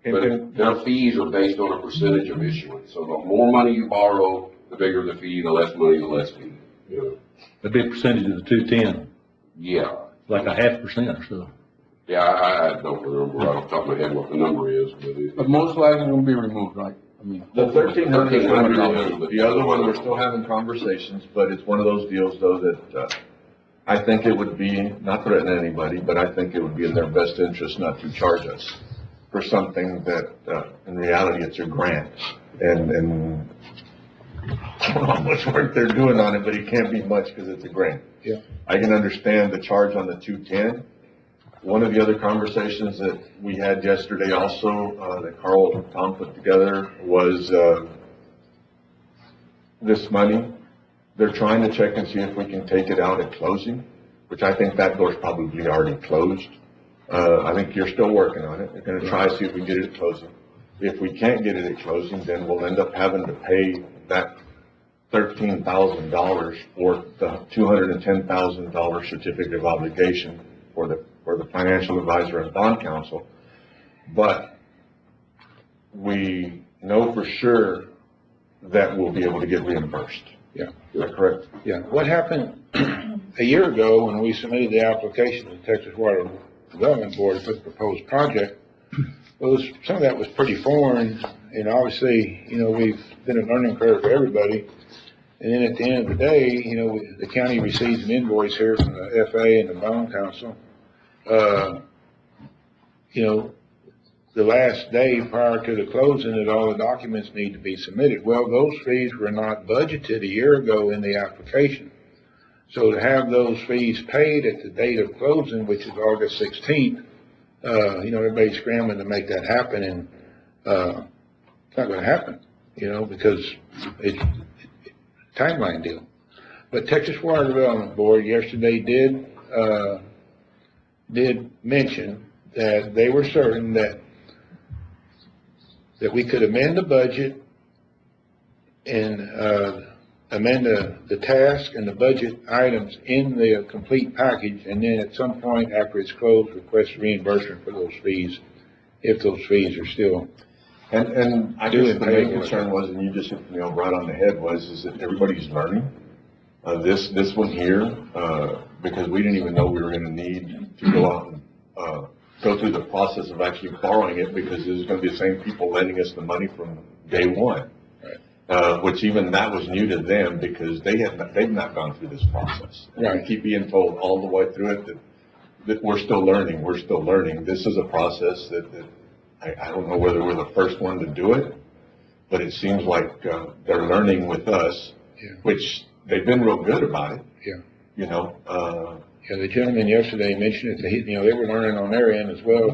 But their fees are based on a percentage of issuance, so the more money you borrow, the bigger the fee, the less money, the less fee. You know? A big percentage of the 210, Yeah, like a 0.5% or so. yeah, I don't remember right off the top of my head what the number is, But most likely gonna be removed, right? I mean. The 1,300 is going to be $1,300, removed. The other one, we're still having conversations, but it's one of those deals though that, I think it would be, not threatening anybody, but I think it would be in their best interest not to charge us for something that, in reality, it's a grant. And I don't know how much work they're doing on it, but it can't be much because it's a grant. Yeah. I can understand the charge on the 210. One of the other conversations that we had yesterday also, that Carl and Tom put together was, this money, they're trying to check and see if we can take it out at closing, which I think that door's probably already closed. I think you're still working on it. They're gonna try to see if we can get it at closing. If we can't get it at closing, then we'll end up having to pay that $13,000 or the $210,000 certificate of obligation for the financial advisor and bond counsel. But we know for sure that we'll be able to get reimbursed. Yeah. Is that correct? Yeah. What happened a year ago when we submitted the application to the Texas Water Development Board for the proposed project, some of that was pretty foreign, and obviously, we've been a learning curve for everybody. And then at the end of the day, the county receives an invoice here from the FA and the bond council. The last day prior to the closing that all the documents need to be submitted. Well, those fees were not budgeted a year ago in the application. So to have those fees paid at the date of closing, which is August 16th, everybody's scrambling to make that happen, and it's not going to happen, because it's a timeline deal. But Texas Water Development Board yesterday did mention that they were certain that we could amend the budget and amend the task and the budget items in the complete package, and then at some point after it's closed, request reimbursement for those fees, if those fees are still. And I guess the main concern was, and you just hit the nail right on the head, is that everybody's learning. This one here, because we didn't even know we were gonna need to go out and, go through the process of actually borrowing it, because this is gonna be the same people lending us the money from day one. Right. Which even that was new to them, because they've not gone through this process. Right. We keep being told all the way through it that we're still learning. This is a process that I don't know whether we're the first one to do it, but it seems like, they're learning with us, Yeah. which they've been real good about it. Yeah. Yeah, the gentleman yesterday mentioned it, they were learning on their end as well.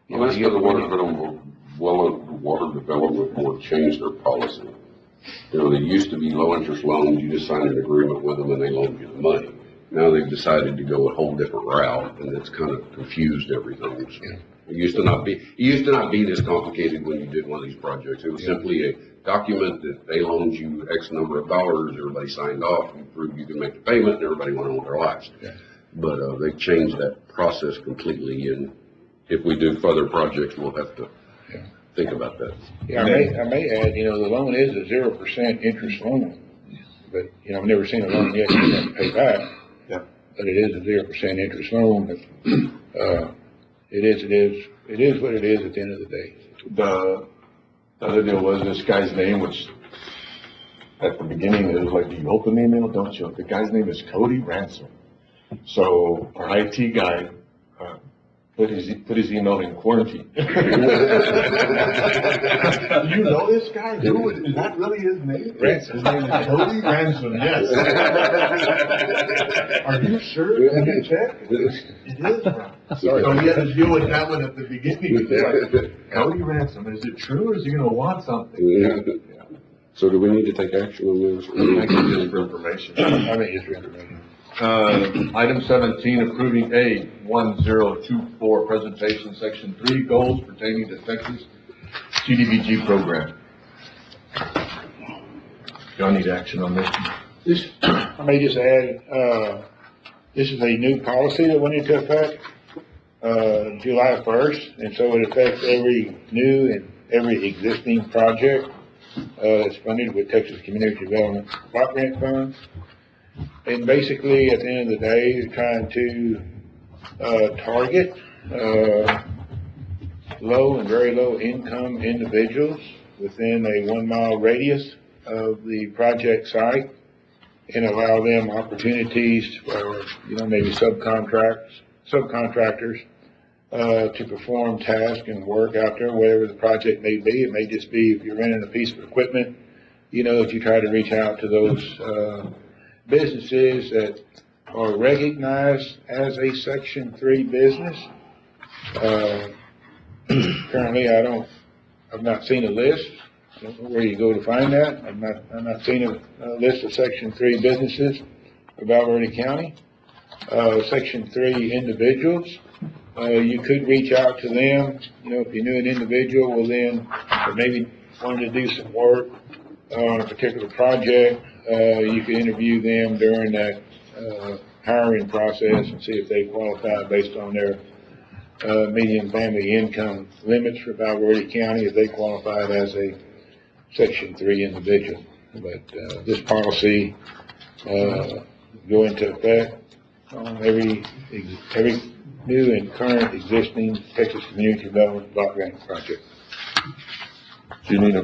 Well, that's because the water's been Water Development Board changed their policy. You know, they used to be low-interest loans, you just signed an agreement with them and they loaned you the money. Now they've decided to go a whole different route, and it's kind of confused everything. So it used to not be this complicated when you did one of these projects. It was simply a document that they loaned you X number of dollars, everybody signed off, you proved you can make the payment, and everybody went on with their lives. Yeah. But they've changed that process completely, and if we do further projects, we'll have to think about that. Yeah, I may add, you know, the loan is a 0% interest loan, but, you know, I've never seen a loan yet you have to pay back. Yeah. But it is a 0% interest loan, but, it is what it is at the end of the day. The other deal was this guy's name, which at the beginning it was like, do you open the email, don't you? The guy's name is Cody Ransom. So our IT guy put his email in quarantine. Do you know this guy? Is that really his name? Ransom. His name is Cody Ransom, yes. Are you sure? Have you checked? It is, bro. Sorry. So we had to deal with that one at the beginning. Like, Cody Ransom, is it true or is he gonna want something? Yeah. So do we need to take action on this? I can just for information. I mean, it's information. Item 17, approving A 1024 presentation, section 3, goals pertaining to Texas CDBG program. Y'all need action on this? I may just add, this is a new policy that went into effect, July 1st, and so it affects every new and every existing project, that's funded with Texas Community Development Block Grant Funds. And basically, at the end of the day, they're trying to, target, low and very low income individuals within a 1 mile radius of the project site and allow them opportunities for, you know, maybe subcontractors, to perform tasks and work out there, whatever the project may be. It may just be if you're renting a piece of equipment, you know, if you try to reach out to those, businesses that are recognized as a Section 3 business. Currently, I've not seen a list. I don't know where you go to find that. I've not seen a list of Section 3 businesses for Valverde County. Section 3 individuals, you could reach out to them, you know, if you knew an individual was in, or maybe wanted to do some work on a particular project, you could interview them during that hiring process and see if they qualify based on their median family income limits for Valverde County, if they qualified as a Section 3 individual. But this policy go into effect on every new and current existing Texas Community Development Block Grant project. Do you need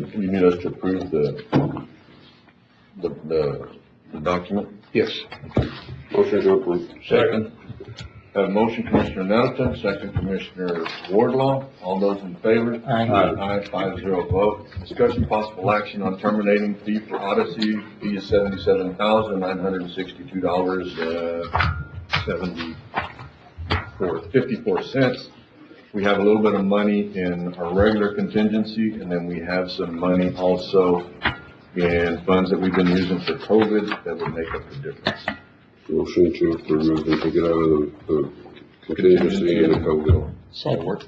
us to approve the document? Yes. Motion to approve. Second. Have a motion, Commissioner Nettleton, second Commissioner Wardlaw. All those in favor? Aye. Aye, 5-0 vote. Discussion possible action on terminating fee for Odyssey. Fee is $77,962.54. We have a little bit of money in our regular contingency, and then we have some money also in funds that we've been using for COVID that would make up the difference. Motion to approve and take it out of the contingency and the COVID. Second.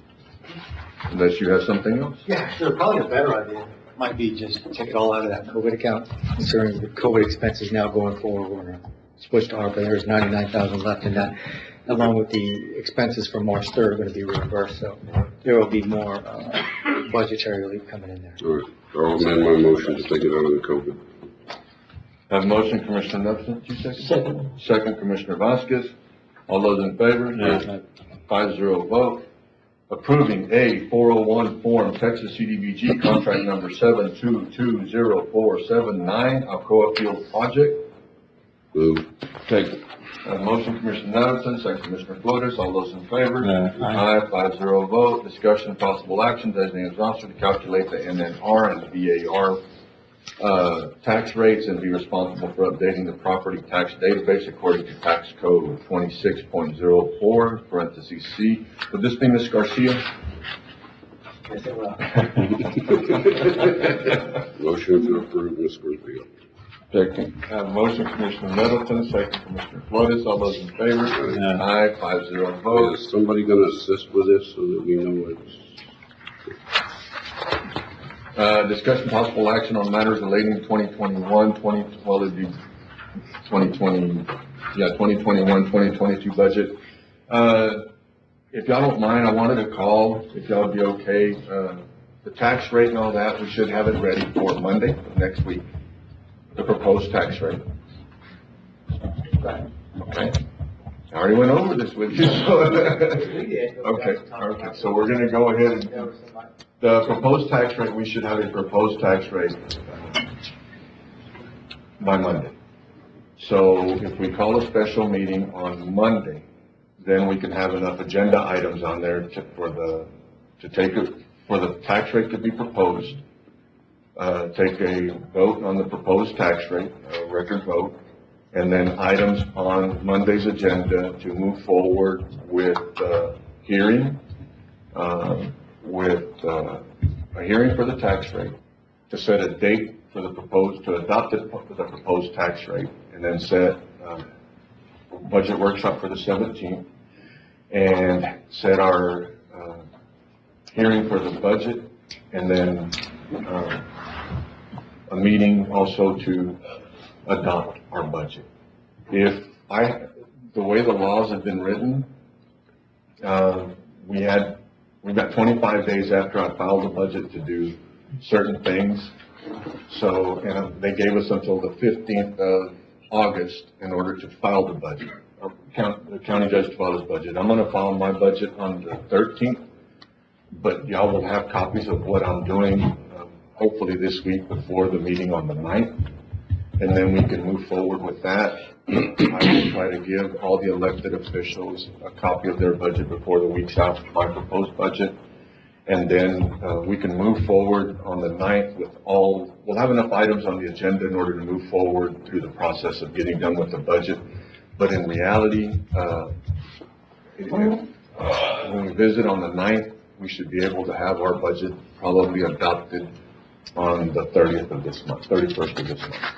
Unless you have something else? Yeah, sure, probably a better idea might be just take it all out of that COVID account, concerning the COVID expenses now going forward. We're gonna switch to ARPA. There's 99,000 left in that, along with the expenses from March 3rd are gonna be reimbursed, so there will be more, budgetary relief coming in there. All right, I'll amend my motion to take it out of the COVID. Have a motion, Commissioner Nettleton, you second? Second, Commissioner Vasquez. All those in favor? Aye. 5-0 vote. Approving A 401 form, Texas CDBG contract number 7220479, Alcoa Field Project. Move. Take. Have a motion, Commissioner Nettleton, second, Commissioner Flores. All those in favor? Aye. 5-0 vote. Discussion and possible action, designating as officer to calculate the NNR and VAR tax rates and be responsible for updating the property tax database according to tax code 26.04 (C). Would this be Ms. Garcia? Yes, it will. Motion to approve, Ms. Scorpio. Second. Motion Commissioner Middleton, second Commissioner Flores, all those in favor? Aye, 5-0 vote. Is somebody gonna assist with this so that we know it's? Discussion possible action on matters relating to 2021, 2022 budget. If y'all don't mind, I wanted to call, if y'all would be okay, the tax rate and all that, we should have it ready for Monday of next week, the proposed tax rate. Okay. I already went over this with you, so. Okay, so we're gonna go ahead and, the proposed tax rate, we should have a proposed tax rate by Monday. So if we call a special meeting on Monday, then we can have enough agenda items on there for the tax rate to be proposed. Take a vote on the proposed tax rate, a record vote, and then items on Monday's agenda to move forward with hearing, a hearing for the tax rate, to set a date for the proposed, to adopt the proposed tax rate, and then set budget workshop for the 17th, and set our hearing for the budget, and then a meeting also to adopt our budget. The way the laws have been written, we've got 25 days after I filed the budget to do certain things. So, and they gave us until the 15th of August in order to file the budget. The county judge to file his budget. I'm gonna file my budget on the 13th, but y'all will have copies of what I'm doing, hopefully this week before the meeting on the 9th. And then we can move forward with that. I will try to give all the elected officials a copy of their budget before the week's out, my proposed budget. And then we can move forward on the 9th with we'll have enough items on the agenda in order to move forward through the process of getting done with the budget. But in reality, when we visit on the 9th, we should be able to have our budget probably adopted on the 30th of this month, 31st of this month.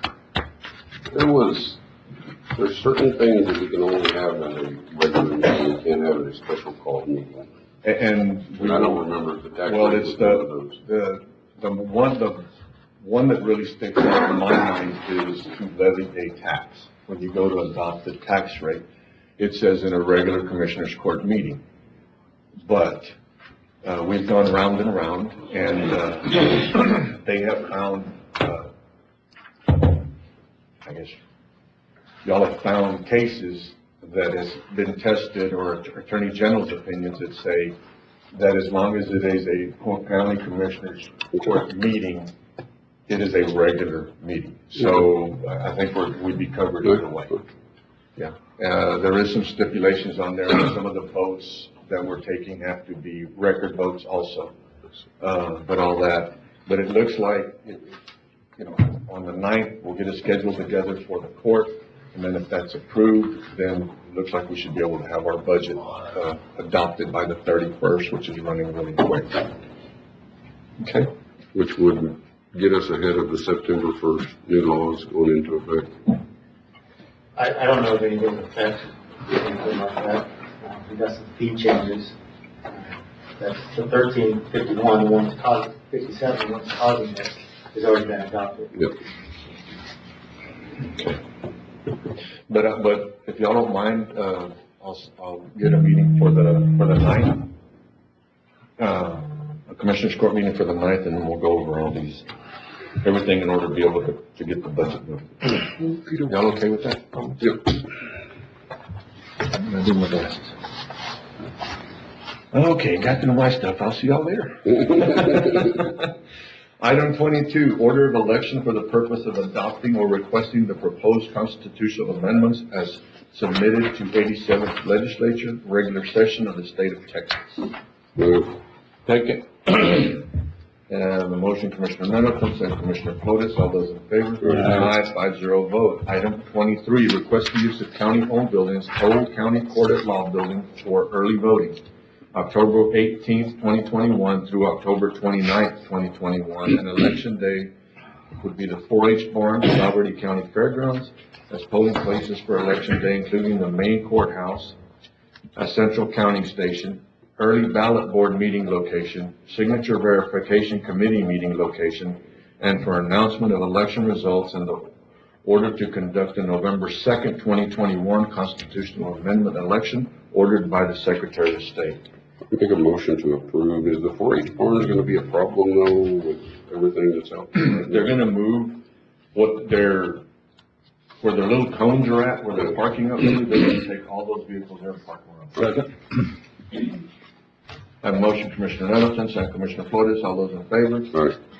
There's certain things that we can only have in a regular meeting, we can't have in a special called meeting. And I don't remember if the tax well, rate it's was one of those. the one that really sticks out in my mind is to levy a tax. When you go to adopt the tax rate, it says in a regular commissioners court meeting. But we've gone round and round, and they have found, I guess, y'all have found cases that has been tested, or Attorney General's opinions that say that as long as it is a county commissioners court meeting, it is a regular meeting. So I think we'd be covered either way. Yeah. There is some stipulations on there. Some of the votes that we're taking have to be record votes also. But it looks like, on the 9th, we'll get a schedule together for the court. And then if that's approved, then it looks like we should be able to have our budget adopted by the 31st, which is running really quick. Okay? Which would get us ahead of the September 1st new laws going into effect. I don't know of any big effect, anything like that. We got some fee changes. That's the 1351, the one that's causing, 57, the one that's causing this, has already been adopted. Yep. Okay. But if y'all don't mind, I'll get a meeting for the 9th. A commissioners court meeting for the 9th, and then we'll go over everything in order to be able to get the budget moving. Y'all okay with that? Yep. I'm gonna do my best. Okay, got through my stuff. I'll see y'all later. Item 22, order of election for the purpose of adopting or requesting the proposed constitutional amendments as submitted to 87th Legislature, regular session of the state of Texas. Move. Second. The motion, Commissioner Middleton, second Commissioner Flores, all those in favor? Aye. 5-0 vote. Item 23, request the use of county-owned buildings, Old County Court at Law Building for early voting. October 18th, 2021 through October 29th, 2021, and election day would be the 4-H barn, Valverde County Fairgrounds, as polling places for election day, including the main courthouse, a central counting station, early ballot board meeting location, signature verification committee meeting location, and for announcement of election results in the order to conduct the November 2nd, 2021 constitutional amendment election ordered by the Secretary of State. I make a motion to approve. Is the 4-H barn going to be a problem though with everything that's out there? They're gonna move where their little cones are at, where they're parking up there, they're gonna take all those vehicles there and park around. I have a motion, Commissioner Nettleton, second Commissioner Flores, all those in favor?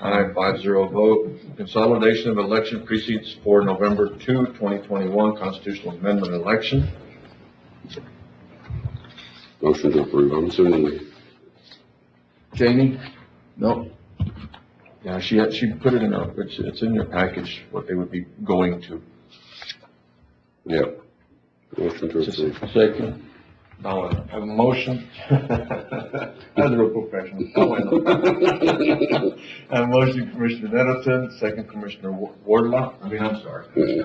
Aye. Aye, 5-0 vote. Consolidation of election precincts for November 2, 2021 constitutional amendment election. Motion to approve. I'm assuming Jamie? No. Yeah, she put it in her, it's in your package, what they would be going to. yeah. Motion to approve. Second. Now, I have a motion. That's real professional. I have a motion, Commissioner Nettleton, second Commissioner Wardlaw. I'm sorry. Okay.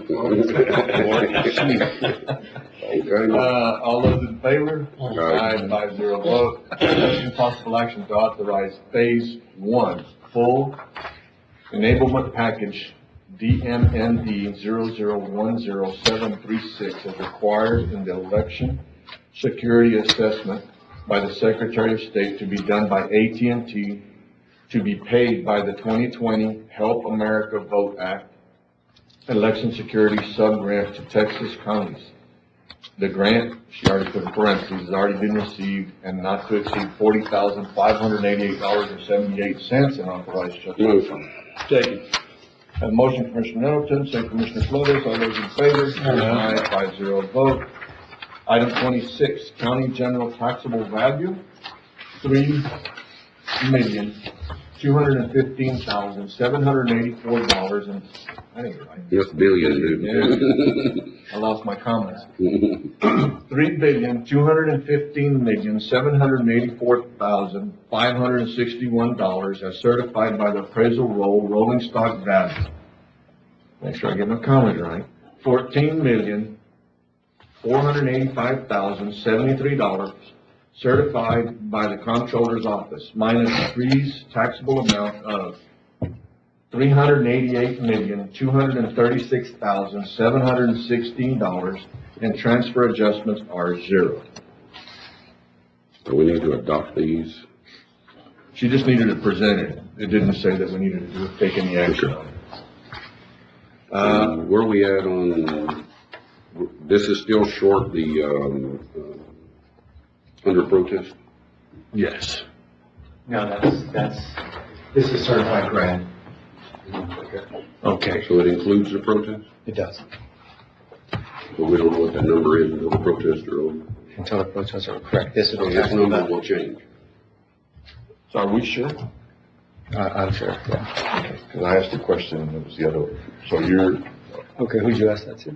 All those in favor? Aye. 5-0 vote. Discussion possible action to authorize Phase 1 full enablement package DMND 0010736 as required in the election security assessment by the Secretary of State to be done by AT&T, to be paid by the 2020 Help America Vote Act election security sub-grant to Texas counties. The grant, she already put in parentheses, has already been received and not to exceed $40,588.78 in authorized checks. Motion. Second. Have a motion, Commissioner Nettleton, second Commissioner Flores, all those in favor? Aye. 5-0 vote. Item 26, county general taxable value, $3,215,784 and, I think you're right. Yes, billion, dude. Yeah. I lost my comments. $3,215,784,561 as certified by the appraisal roll, rolling stock value. Make sure I get my comment right. $14,485,073 certified by the comptroller's office, minus Free's taxable amount of $388,236,716, and transfer adjustments are 0. So we need to adopt these. She just needed to present it. It didn't say that we needed to take any action on it. Where are we at on, this is still short the, under protest? Yes. No, this is certified grant. Okay. So it includes the protest? It does. But we don't know what that number is until the protests are over. Until the protests are correct. This is So this number will change. So are we sure? I'm sure, yeah. Because I asked a question and it was the other way. So you're, Okay, who'd you ask that to?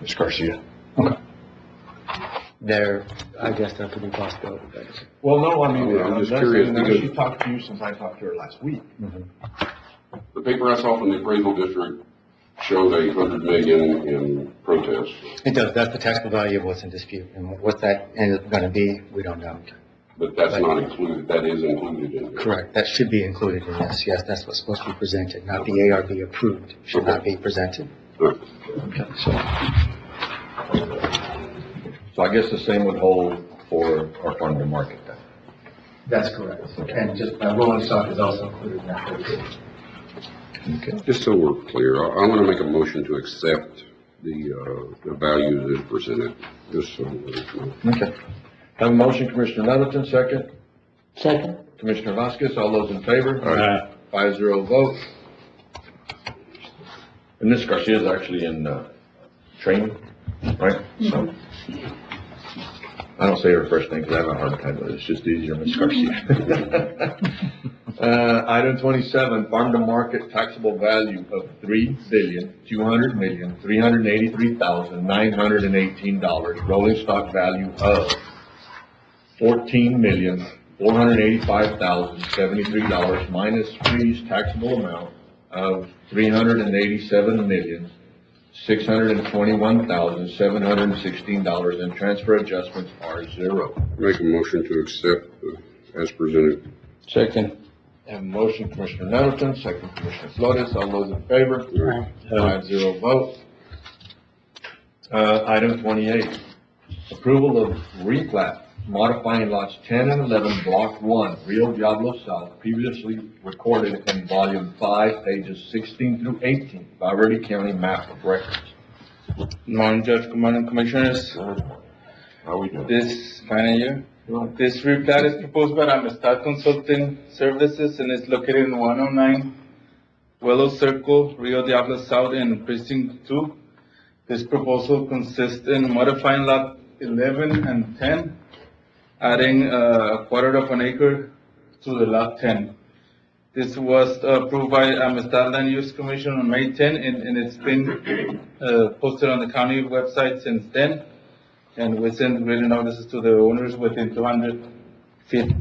Ms. Garcia. I guess that could be a possibility. Well, no, I mean, I'm just that's- curious now because- she talked to you since I talked to her last week. The paper I saw from the appraisal district showed 100 million in protests. It does, that's the taxable value of what's in dispute, and what that ended up gonna be, we don't know. But that's not included, that is included in there. Correct, that should be included in this, yes, that's what's supposed to be presented, not the ARB approved, should not be presented. Right. So I guess the same would hold for our farm to market then. That's correct, and just, rolling stock is also included in that. Okay. Just so we're clear, I want to make a motion to accept the values as presented, just so we're clear. Okay. Have a motion, Commissioner Nettleton, second. Second. Commissioner Vasquez, all those in favor? Aye. 5-0 vote. And Ms. Garcia is actually in, training, right? So, I don't say her first name because I have a hard time with it. It's just easier, Ms. Garcia. Item 27, farm to market taxable value of $3,200,383,918. Rolling stock value of $14,485,073 minus fees taxable amount of $387,621,716, and transfer adjustments are 0. Make a motion to accept as presented. Second. Have a motion, Commissioner Nettleton, second Commissioner Flores. All those in favor? 5-0 vote. Item 28, approval of replat modifying lots 10 and 11, Block 1, Rio Diablo South, previously recorded in Volume 5, pages 16 through 18, Valverde County Map of Records. Morning, Judge, good morning, Commissioners. How we doing? This replat is proposed by Amistad Consulting Services and is located in 109 Willow Circle, Rio Diablo South in Precinct 2. This proposal consists in modifying lot 11 and 10, adding a quarter of an acre to the lot 10. This was approved by Amistad Land Use Commission on May 10, and it's been posted on the county website since then. And we send written notices to the owners within 200 feet.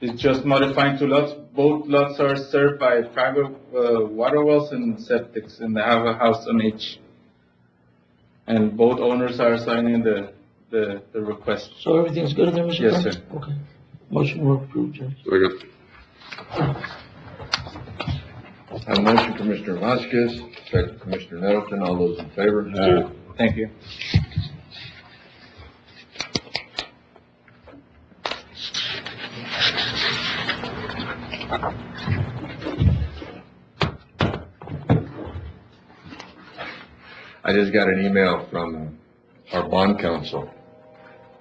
It's just modifying 2 lots. Both lots are served by private water wells and septics, and they have a house on each. And both owners are signing the request. So everything's good there, Mr. Yes, Chairman? sir. Okay. Motion to approve, Judge. Second. Have a motion, Commissioner Vasquez, second Commissioner Nettleton. All those in favor? Thank you. I just got an email from our bond counsel.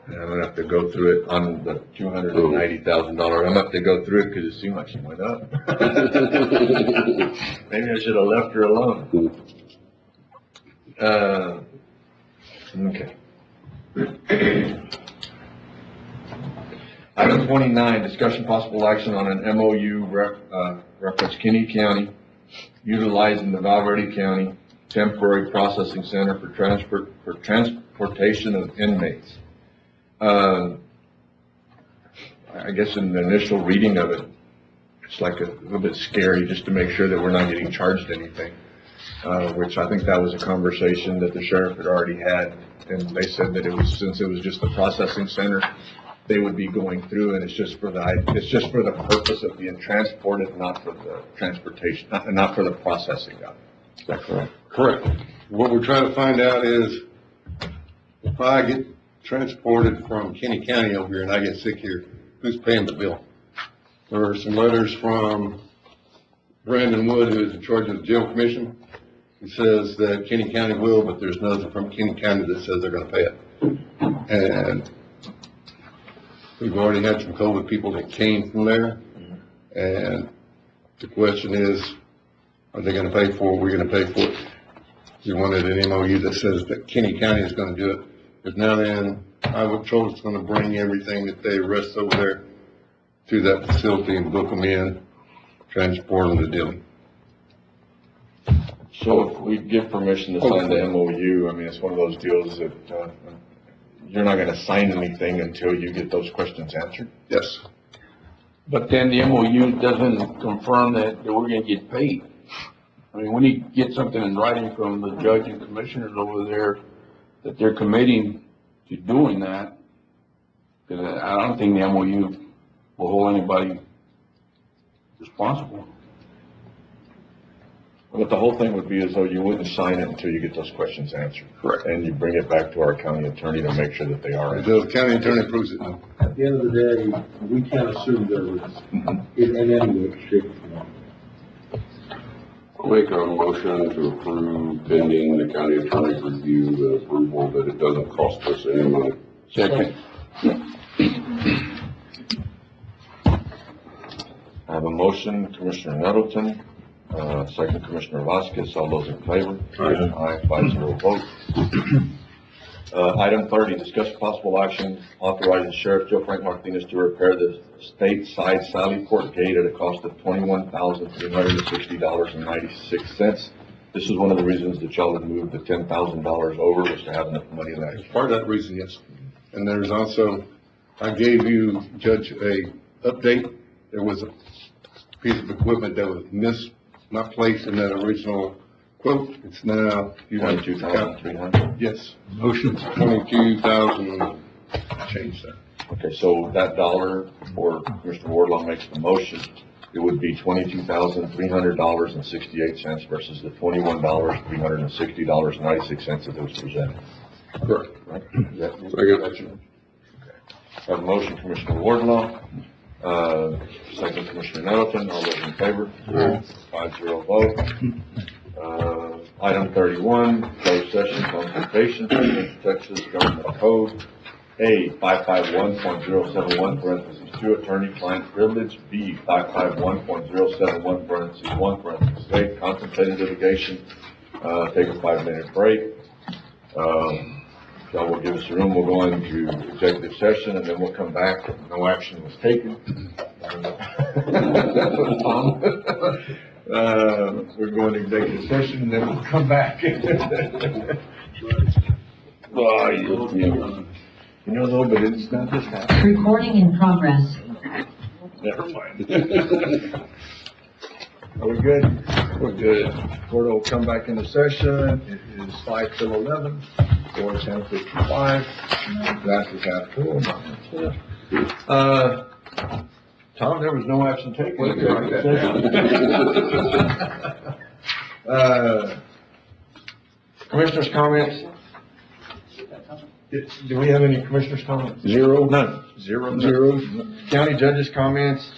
And I'm gonna have to go through it on the $290,000. I'm gonna have to go through it because it seemed like she went up. Maybe I should have left her alone. Okay. Item 29, discussion possible action on an MOU reference Kinney County utilizing the Valverde County Temporary Processing Center for transportation of inmates. I guess in the initial reading of it, it's like a little bit scary just to make sure that we're not getting charged anything. Which I think that was a conversation that the sheriff had already had, and they said that since it was just the processing center, they would be going through, and it's just for the purpose of being transported, not for the transportation, not for the processing of it. Is that correct? Correct. What we're trying to find out is if I get transported from Kinney County over here and I get sick here, who's paying the bill? There are some letters from Brandon Wood, who is in charge of the jail commission. He says that Kinney County will, but there's nothing from Kinney County that says they're gonna pay it. And we've already had some COVID people that came from there. And the question is, are they gonna pay for it? We're gonna pay for it. We wanted an MOU that says that Kinney County is gonna do it. But now then, Iowa Patrol is gonna bring everything that they arrest over there to that facility and book them in, transport them to Dillon. So if we give permission to sign the MOU, I mean, it's one of those deals that, you're not gonna sign anything until you get those questions answered? Yes. But then the MOU doesn't confirm that we're gonna get paid. I mean, we need to get something in writing from the judge and commissioners over there that they're committing to doing that. Because I don't think the MOU will hold anybody responsible. But the whole thing would be as though you wouldn't sign it until you get those questions answered. Correct. And you bring it back to our county attorney to make sure that they are answered. Until the county attorney approves it. At the end of the day, we can't assume there was in any way, shape, or form. I'll make a motion to approve pending the county attorney's review, the approval that it doesn't cost us any money. Second. I have a motion, Commissioner Nettleton, second Commissioner Vasquez. All those in favor? Aye. 5-0 vote. Item 30, discuss possible action authorizing Sheriff Joe Frank Martinez to repair the state side Sally Port gate at a cost of $21,360.96. This is one of the reasons that y'all had moved the $10,000 over, was to have enough money left. It's part of that reason, yes. And there's also, I gave you, Judge, a update. There was a piece of equipment that was not placed in that original quote. It's now, you have to count. 22,300. Yes. Motion. 22,000, change that. Okay, so that dollar, or Mr. Wardlaw makes the motion, it would be $22,300.68 versus the $21,360.96 that was presented. Correct. Right? Is that- Second. Have a motion, Commissioner Wardlaw, second Commissioner Nettleton, all those in favor? 5-0 vote. Item 31, closed session consultation, Texas Government Code, A, 551.071, parentheses 2, attorney-client privilege, B, 551.071, parentheses 1, parentheses 8, contemplated litigation, take a 5-minute break. Y'all will give us a room, we'll go into executive session, and then we'll come back. No action was taken. Tom? We're going to executive session, and then we'll come back. Oh, you know, though, but it's not this happening. Recording in progress. Never mind. Are we good? We're good. Court will come back into session. It is 5 till 11, or 10:55. Glass is half full, not half full. Tom, there was no action taken. Commissioners' comments? Do we have any commissioners' comments? Zero? None. Zero. County judges' comments,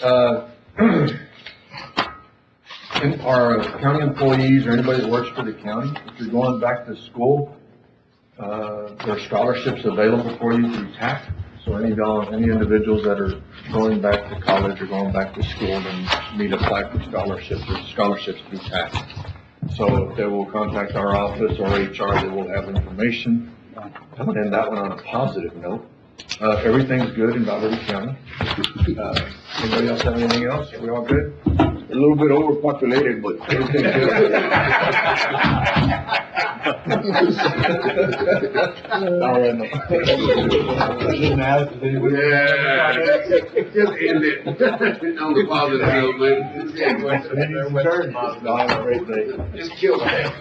and our county employees or anybody that works for the county, if you're going back to school, there are scholarships available for you through TAC. So any individuals that are going back to college or going back to school, then need to apply for scholarships. There's scholarships through TAC. So if they will contact our office or HR, they will have information. And that one on a positive note. Everything's good in Valverde County. Anybody else have anything else? Are we all good? A little bit overpopulated, but everything's good. All right. Just end it on the positive note, man. Just kill that.